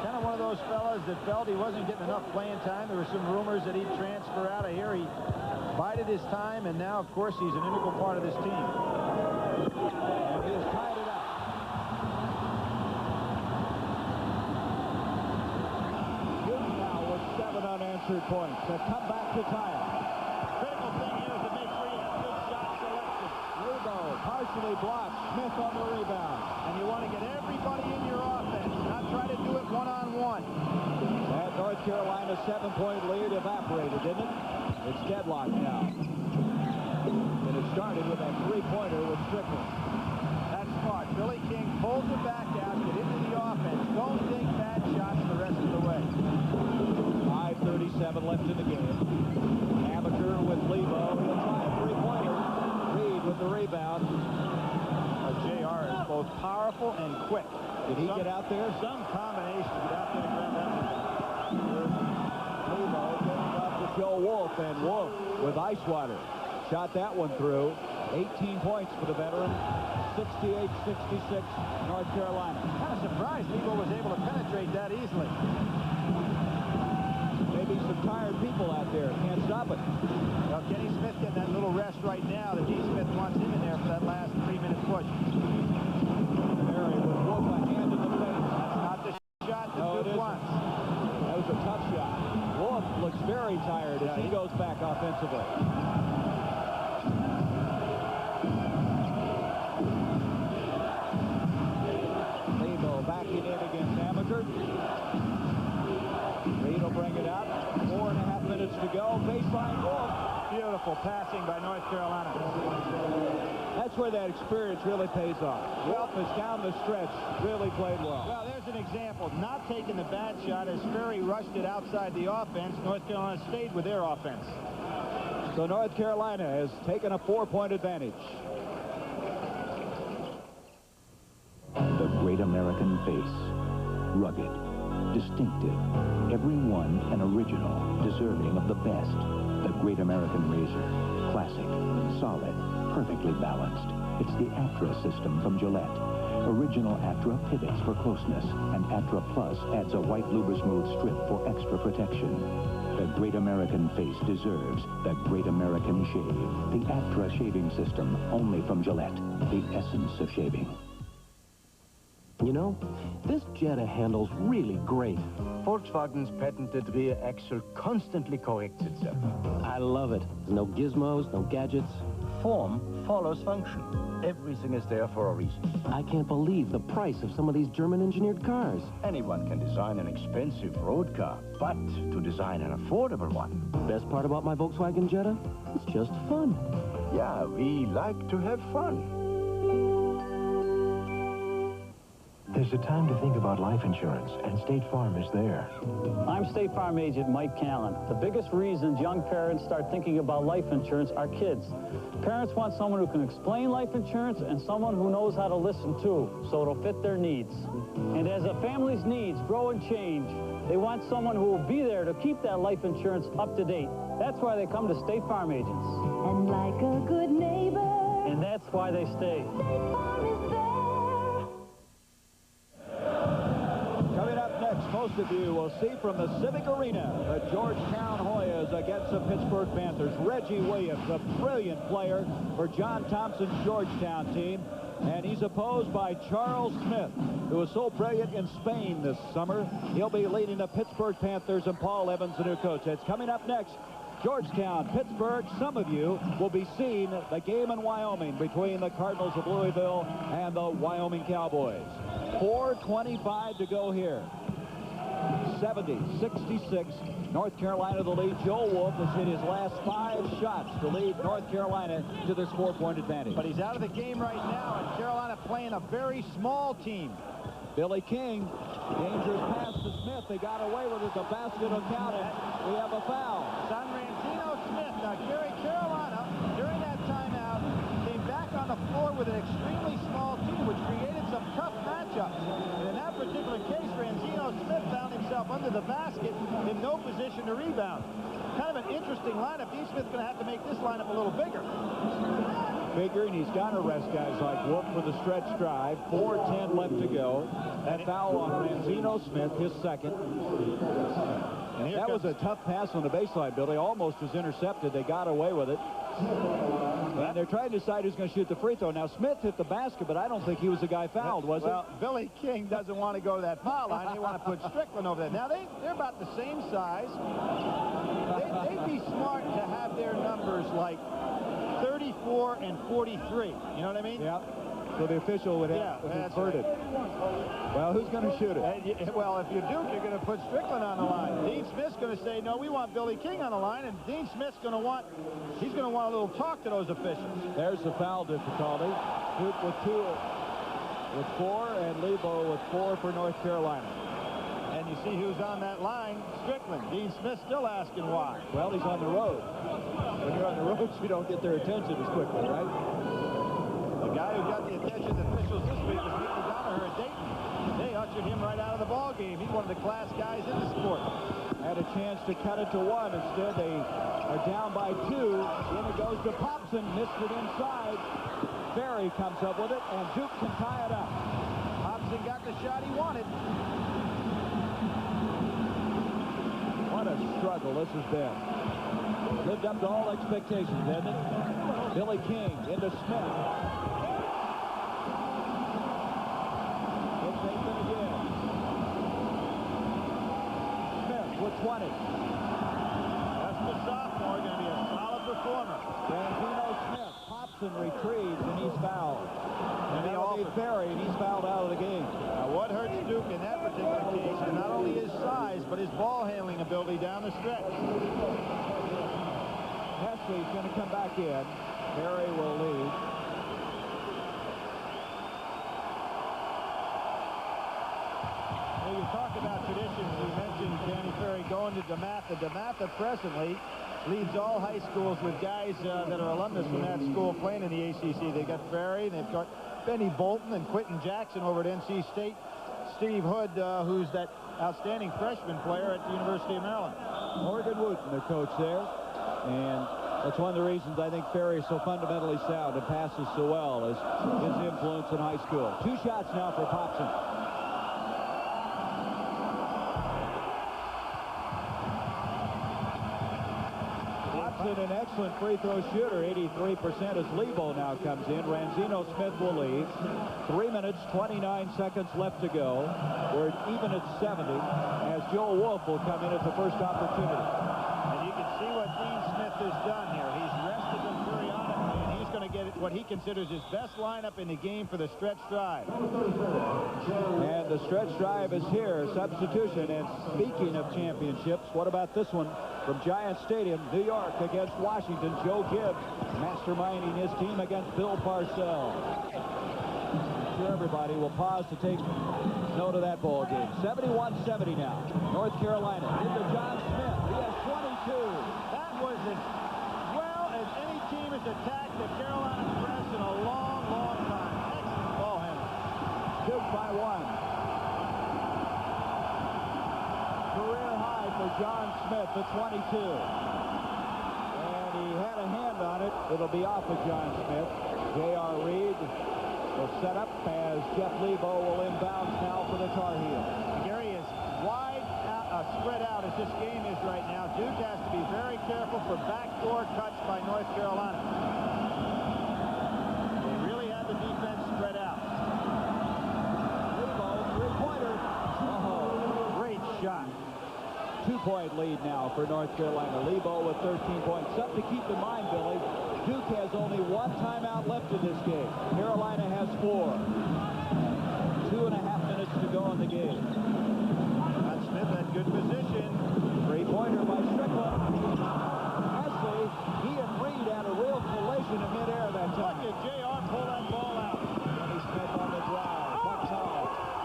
kind of one of those fellas that felt he wasn't getting enough playing time. There were some rumors that he'd transfer out of here. He bided his time, and now, of course, he's an integral part of this team. And he has tied it up. Duke now with 7 unanswered points. They've come back to tie it. Critical thing here is to make sure you have good shot selection. Rebound partially blocked. Smith on the rebound. And you want to get everybody in your offense, not try to do it one-on-one. That North Carolina 7-point lead evaporated, didn't it? It's deadlocked now. And it started with that three-pointer with Strickland. That's smart. Billy King pulls it back out, get into the offense. Don't take bad shots the rest of the way. 5:37 left in the game. Amateur with Lebo. He'll try a three-pointer. Reed with the rebound. JR is both powerful and quick. Did he get out there? Some combination to get out there and grab that one. Lebo getting up to Joe Wolf, and Wolf with ice water. Shot that one through. 18 points for the veteran. 68-66 North Carolina. Kind of surprised Lebo was able to penetrate that easily. Maybe some tired people out there can't stop it. Well, Kenny Smith getting that little rest right now. The D. Smith wants him in there for that last 3-minute push. Mary with Wolf a hand in the face. That's not the shot that Duke wants. That was a tough shot. Wolf looks very tired as he goes back offensively. Lebo backing in against Amaker. Reed will bring it up. 4.5 minutes to go. Baseline Wolf. Beautiful passing by North Carolina. That's where that experience really pays off. Wolf is down the stretch. Really played well. Well, there's an example. Not taking the bad shot as Ferry rushed it outside the offense. North Carolina stayed with their offense. So North Carolina has taken a 4-point advantage. The great American face. Rugged, distinctive, every one an original, deserving of the best. The great American razor. Classic, solid, perfectly balanced. It's the Atra system from Gillette. Original Atra pivots for closeness, and Atra Plus adds a white Lubrasmooth strip for extra protection. The great American face deserves the great American shave. The Atra shaving system, only from Gillette. The essence of shaving. You know, this Jetta handles really great. Volkswagen's patented rear axle constantly corrects itself. I love it. No gizmos, no gadgets. Form follows function. Everything is there for a reason. I can't believe the price of some of these German-engineered cars. Anyone can design an expensive road car, but to design an affordable one. Best part about my Volkswagen Jetta? It's just fun. Yeah, we like to have fun. There's a time to think about life insurance, and State Farm is there. I'm State Farm agent Mike Callen. The biggest reasons young parents start thinking about life insurance are kids. Parents want someone who can explain life insurance and someone who knows how to listen too, so it'll fit their needs. And as a family's needs grow and change, they want someone who will be there to keep that life insurance up to date. That's why they come to State Farm agents. And like a good neighbor. And that's why they stay. State Farm is there. Coming up next, most of you will see from the Civic Arena the Georgetown Hoyas against the Pittsburgh Panthers. Reggie Williams, a brilliant player for John Thompson's Georgetown team. And he's opposed by Charles Smith, who was so brilliant in Spain this summer. He'll be leading the Pittsburgh Panthers, and Paul Evans, the new coach. It's coming up next. Georgetown, Pittsburgh. Some of you will be seeing the game in Wyoming between the Cardinals of Louisville and the Wyoming Cowboys. 4:25 to go here. 70-66. North Carolina the lead. Joe Wolf has hit his last 5 shots to lead North Carolina to this 4-point advantage. But he's out of the game right now, and Carolina playing a very small team. Billy King, dangerous pass to Smith. They got away with it. The basket will count it. We have a foul. San Rancino Smith. Now, Gary, Carolina, during that timeout, came back on the floor with an extremely small team, which created some tough matchups. And in that particular case, Rancino Smith found himself under the basket in no position to rebound. Kind of an interesting lineup. D. Smith's going to have to make this lineup a little bigger. figuring he's got to rest guys like Wolf for the stretch drive. 4:10 left to go. That foul on Ranzino Smith, his second. And that was a tough pass on the baseline, Billy. Almost was intercepted. They got away with it. And they're trying to decide who's going to shoot the free throw. Now, Smith hit the basket, but I don't think he was the guy fouled, was Well, Billy King doesn't want to go to that foul line. They want to put Strickland over there. Now, they're about the same size. They'd be smart to have their numbers like 34 and 43. You know what I mean? Yeah. So the official would have inverted. Right. Well, who's going to shoot it? Well, if you're Duke, you're going to put Strickland on the line. Dean Smith's going to say, no, we want Billy King on the line, and Dean Smith's going to want, he's going to want a little talk to those officials. There's the foul difficulty. Duke with 2 with 4, and Lebo with 4 for North Carolina. And you see who's on that line, Strickland. Dean Smith still asking why. Well, he's on the road. When you're on the road, you don't get their attention as quickly, right? The guy who got the attention of the officials this week was Nick O'Donoher at Dayton. They ushered him right out of the ball game. He's one of the class guys in the sport. Had a chance to cut it to 1. Instead, they are down by 2. In it goes to Popson. Missed it inside. Ferry comes up with it, and Duke can tie it up. Popson got the shot he wanted. What a struggle this has been. Lived up to all expectations, hasn't it? Billy King into Smith. It's Nathan again. Smith with 20. That's the sophomore, going to be a solid performer. Ranzino Smith. Popson retrieves, and he's fouled. And they all Ferry, and he's fouled out of the game. Now, what hurts Duke in that particular case is not only his size, but his ball handling ability down the stretch. Hesley's going to come back in. Ferry will lead. Well, you talk about traditions. We mentioned Danny Ferry going to DeMatha. DeMatha presently leads all high schools with guys that are alumnus from that school playing in the ACC. They've got Ferry, they've got Benny Bolton and Quentin Jackson over at NC State. Steve Hood, who's that outstanding freshman player at the University of Maryland. Morgan Wooten, the coach there. And that's one of the reasons I think Ferry is so fundamentally sound and passes so well, is his influence in high school. 2 shots now for Popson. Popson, an excellent free throw shooter, 83% as Lebo now comes in. Ranzino Smith will lead. 3 minutes, 29 seconds left to go. We're even at 70 as Joe Wolf will come in at the first opportunity. And you can see what Dean Smith has done here. He's rested them periodically, and he's going to get what he considers his best lineup in the game for the stretch drive. And the stretch drive is here, substitution. And speaking of championships, what about this one from Giant Stadium, New York against Washington? Joe Gibbs masterminding his team against Bill Parcells. I'm sure everybody will pause to take note of that ball game. 71-70 now. North Carolina into John Smith. He has 22. That was as well as any team has attacked the Carolina press in a long, long time. Excellent ball handling. Duke by 1. Career high for John Smith at 22. And he had a hand on it. It'll be off of John Smith. J.R. Reed will set up as Jeff Lebo will inbounds now for the Tar Heels. Gary is wide spread out as this game is right now. Duke has to be very careful for backdoor cuts by North Carolina. They really have the defense spread out. Lebo, three-pointer. Oh, great shot. 2-point lead now for North Carolina. Lebo with 13 points. Something to keep in mind, Billy. Duke has only 1 timeout left in this game. Carolina has 4. 2.5 minutes to go in the game. John Smith had good position. Three-pointer by Strickland. Hesley, he and Reed had a real collision in midair that time. Look at J.R. pull that ball out. Kenny Smith on the drive.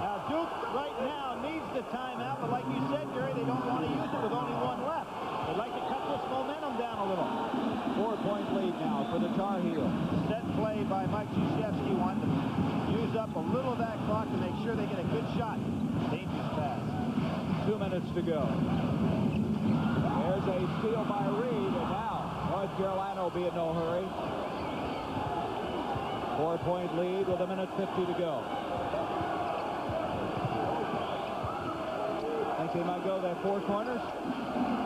Now, Duke right now needs the timeout, but like you said, Gary, they don't want to use it with only 1 left. They'd like to cut this momentum down a little. 4-point lead now for the Tar Heels. Set play by Mike Krzyzewski wanted to use up a little of that clock to make sure they get a good shot. Dangerous pass. 2 minutes to go. There's a steal by Reed, and now North Carolina will be in no hurry. 4-point lead with 1:50 to go. Think they might go that four corners?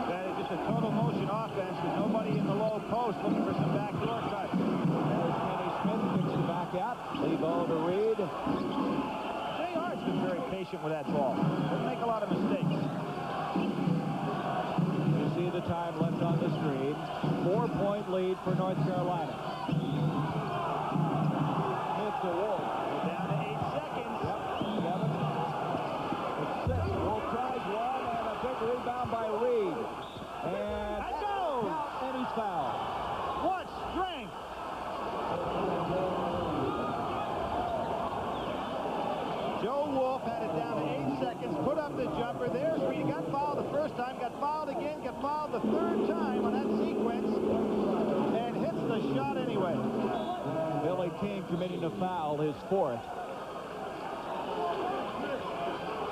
That is just a total motion offense with nobody in the low post looking for some backdoor cuts. There's Kenny Smith, kicks it back out. Lebo to Reed. JR's been very patient with that ball. Doesn't make a lot of mistakes. You see the time left on the screen. 4-point lead for North Carolina. Smith to Wolf. We're down to 8 seconds. Yep, 7. It's 6. Wolf tries one, and a big rebound by Reed. And he's fouled. What strength! Joe Wolf had it down to 8 seconds, put up the jumper. There's Reed. Got fouled the first time, got fouled again, got fouled the third time on that sequence, and hits the shot anyway. Billy King committing a foul, his 4th.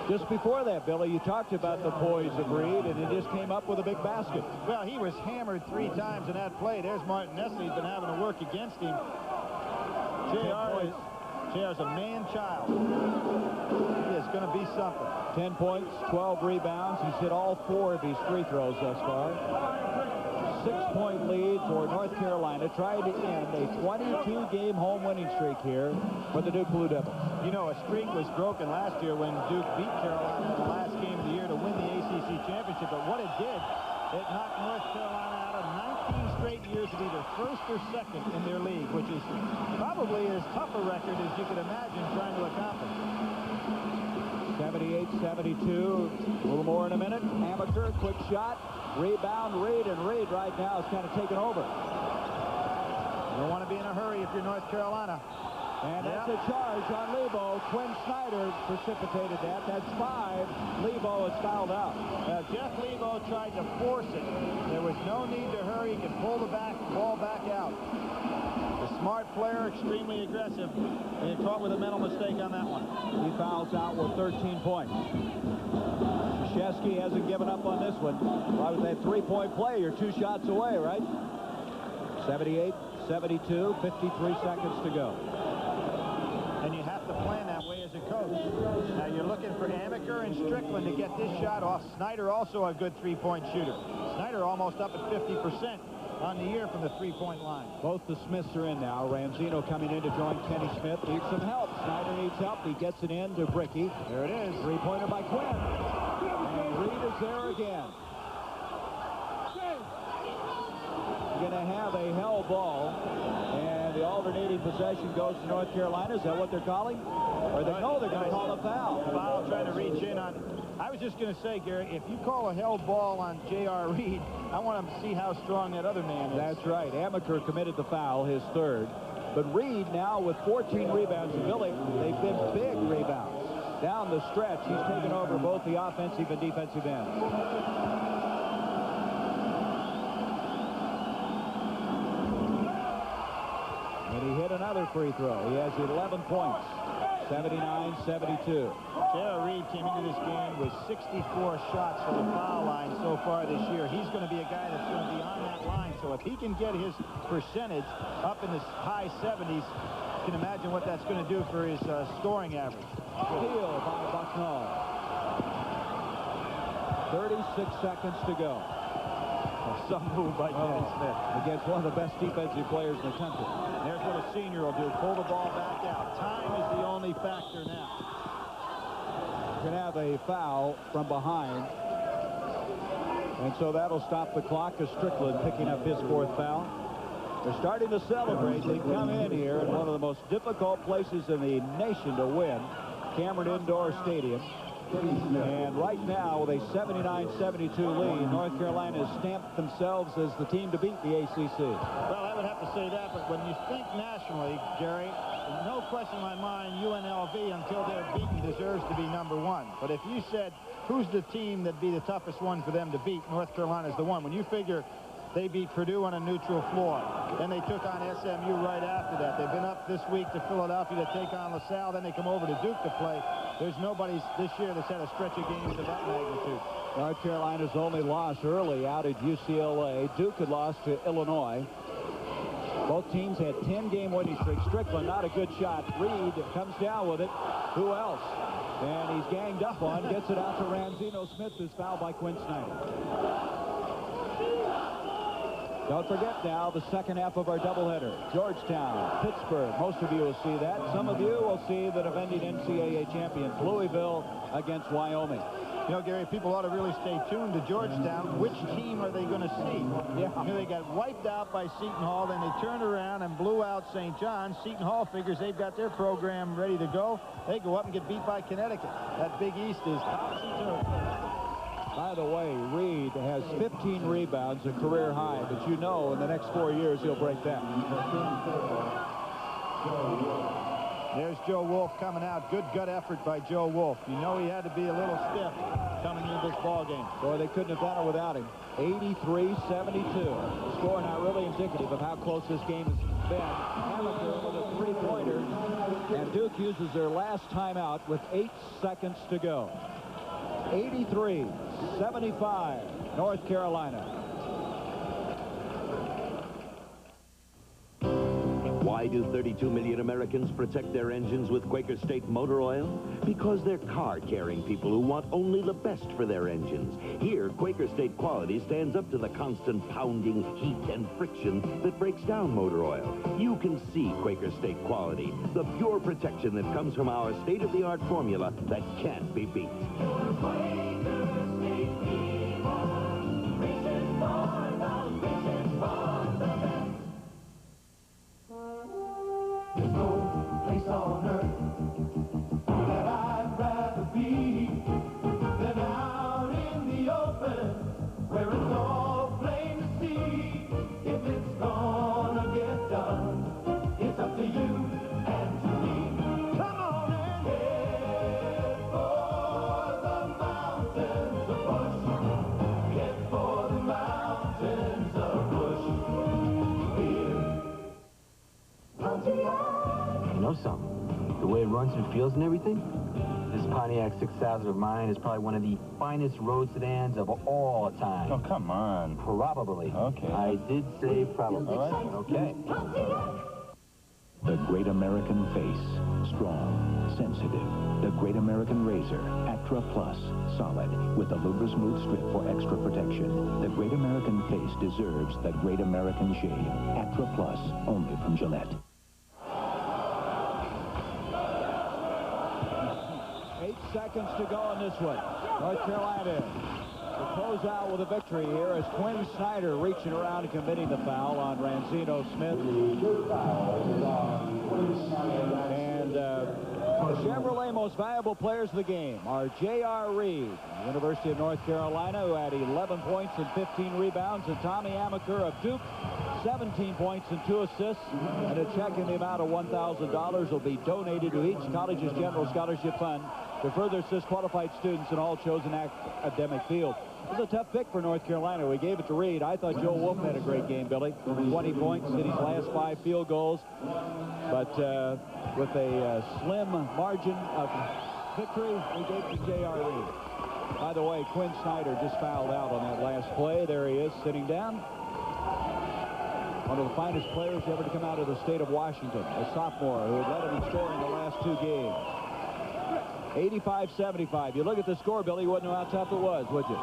Just before that, Billy, you talked about the poise of Reed, and he just came up with a big basket. Well, he was hammered 3 times in that play. There's Martin Nestle. He's been having to work against him. JR's a man-child. He is going to be something. 10 points, 12 rebounds. He's hit all 4 of his free throws thus far. 6-point lead for North Carolina, trying to end a 22-game home winning streak here for the Duke Blue Devils. You know, a streak was broken last year when Duke beat Carolina in the last game of the year to win the ACC championship. But what it did, it knocked North Carolina out of 19 straight years of either first or second in their league, which is probably as tough a record as you could imagine trying to accomplish. 78-72, a little more in a minute. Amaker, quick shot, rebound, Reed, and Reed right now is kind of taken over. You don't want to be in a hurry if you're North Carolina. And that's a charge on Lebo. Quinn Snyder precipitated that. That's 5. Lebo is fouled out. Jeff Lebo tried to force it. There was no need to hurry. He could pull the ball back out. A smart player, extremely aggressive. And he caught with a mental mistake on that one. He fouls out with 13 points. Krzyzewski hasn't given up on this one. Why was that 3-point play? You're 2 shots away, right? 78-72, 53 seconds to go. And you have to plan that way as a coach. Now you're looking for Amaker and Strickland to get this shot off. Snyder also a good 3-point shooter. Snyder almost up at 50% on the year from the 3-point line. Both the Smiths are in now. Ramzino coming in to join Kenny Smith. Needs some help. Snyder needs help. He gets it in to Bricky. There it is. 3-pointer by Quinn. And Reed is there again. Going to have a hell ball, and the alternating possession goes to North Carolina. Is that what they're calling? Or they know they're going to call a foul. Foul trying to reach in on. I was just going to say, Gary, if you call a held ball on J.R. Reed, I want to see how strong that other man is. That's right. Amaker committed the foul, his 3rd. But Reed now with 14 rebounds. And Billy, they've been big rebounds. Down the stretch, he's taken over both the offensive and defensive ends. And he hit another free throw. He has 11 points. 79-72. J.R. Reed came into this game with 64 shots from the foul line so far this year. He's going to be a guy that's going to be on that line. So if he can get his percentage up in the high 70s, you can imagine what that's going to do for his scoring average. Steal by Bucknall. 36 seconds to go. Some move by Kenny Smith. Against one of the best defensive players in the country. There's what a senior will do. Pull the ball back out. Time is the only factor now. We're going to have a foul from behind. And so that'll stop the clock as Strickland picking up his 4th foul. They're starting to celebrate. They come in here in one of the most difficult places in the nation to win, Cameron Indoor Stadium. And right now, with a 79-72 lead, North Carolina has stamped themselves as the team to beat the ACC. Well, I would have to say that, but when you think nationally, Jerry, no question in my mind, UNLV, until they're beaten, deserves to be #1. But if you said, who's the team that'd be the toughest one for them to beat, North Carolina's the one. When you figure they beat Purdue on a neutral floor, then they took on SMU right after that. They've been up this week to Philadelphia to take on LaSalle, then they come over to Duke to play. There's nobody this year that's had a stretch of games of that magnitude. North Carolina's only loss early out at UCLA. Duke had lost to Illinois. Both teams had 10-game winning streaks. Strickland, not a good shot. Reed comes down with it. Who else? And he's ganged up on, gets it out to Ranzino Smith, who's fouled by Quinn Snyder. Don't forget now the second half of our doubleheader. Georgetown, Pittsburgh. Most of you will see that. Some of you will see the defending NCAA champions, Louisville against Wyoming. You know, Gary, people ought to really stay tuned to Georgetown. Which team are they going to see? Yeah. You know, they got wiped out by Seton Hall, then they turned around and blew out St. John's. Seton Hall figures they've got their program ready to go. They go up and get beat by Connecticut. That Big East is topsy-turvy. By the way, Reed has 15 rebounds, a career high, but you know in the next 4 years he'll break that. There's Joe Wolf coming out. Good gut effort by Joe Wolf. You know he had to be a little stiff coming into this ball game. Boy, they couldn't have done it without him. 83-72. The score not really indicative of how close this game has been. Amateur with a three-pointer, and Duke uses their last timeout with 8 seconds to go. 83-75, North Carolina. Why do 32 million Americans protect their engines with Quaker State motor oil? Because they're car-caring people who want only the best for their engines. Here, Quaker State quality stands up to the constant pounding, heat, and friction that breaks down motor oil. You can see Quaker State quality, the pure protection that comes from our state-of-the-art formula that can't be beat. There's no place on earth that I'd rather be than out in the open where it's all plain to see. If it's gonna get done, it's up to you and to me. Come on and head for the mountains of Bush. Head for the mountains of Bush. Here. You know something? The way it runs and feels and everything? This Pontiac 6000 of mine is probably one of the finest road sedans of all time. Oh, come on. Probably. Okay. I did say probably. All right. Okay. The Great American Face. Strong, sensitive. The Great American Razor. Actra Plus. Solid. With the Luber Smooth Strip for extra protection. The Great American Face deserves that Great American shave. Actra Plus. Only from Gillette. 8 seconds to go on this one. North Carolina to close out with a victory here as Quinn Snyder reaching around and committing the foul on Ranzino Smith. And Chevrolet most valuable players of the game are J.R. Reed, University of North Carolina, who had 11 points and 15 rebounds, and Tommy Amaker of Duke, 17 points and 2 assists, and a check in the amount of $1,000 will be donated to each college's general scholarship fund to further assist qualified students in all chosen academic fields. It was a tough pick for North Carolina. We gave it to Reed. I thought Joe Wolf had a great game, Billy. 20 points, hit his last 5 field goals. But with a slim margin of victory, we gave it to J.R. Reed. By the way, Quinn Snyder just fouled out on that last play. There he is, sitting down. One of the finest players ever to come out of the state of Washington, a sophomore who had led him in scoring the last 2 games. 85-75. You look at the score, Billy, you wouldn't know how tough it was, would you?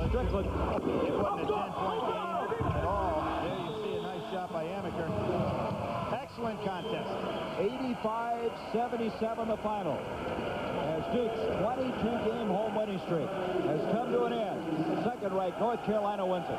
Strickland. It wasn't a 10-point game at all. There you see a nice shot by Amaker. Excellent contest. 85-77 the final. As Duke's 22-game home winning streak has come to an end. Second-ranked North Carolina wins it.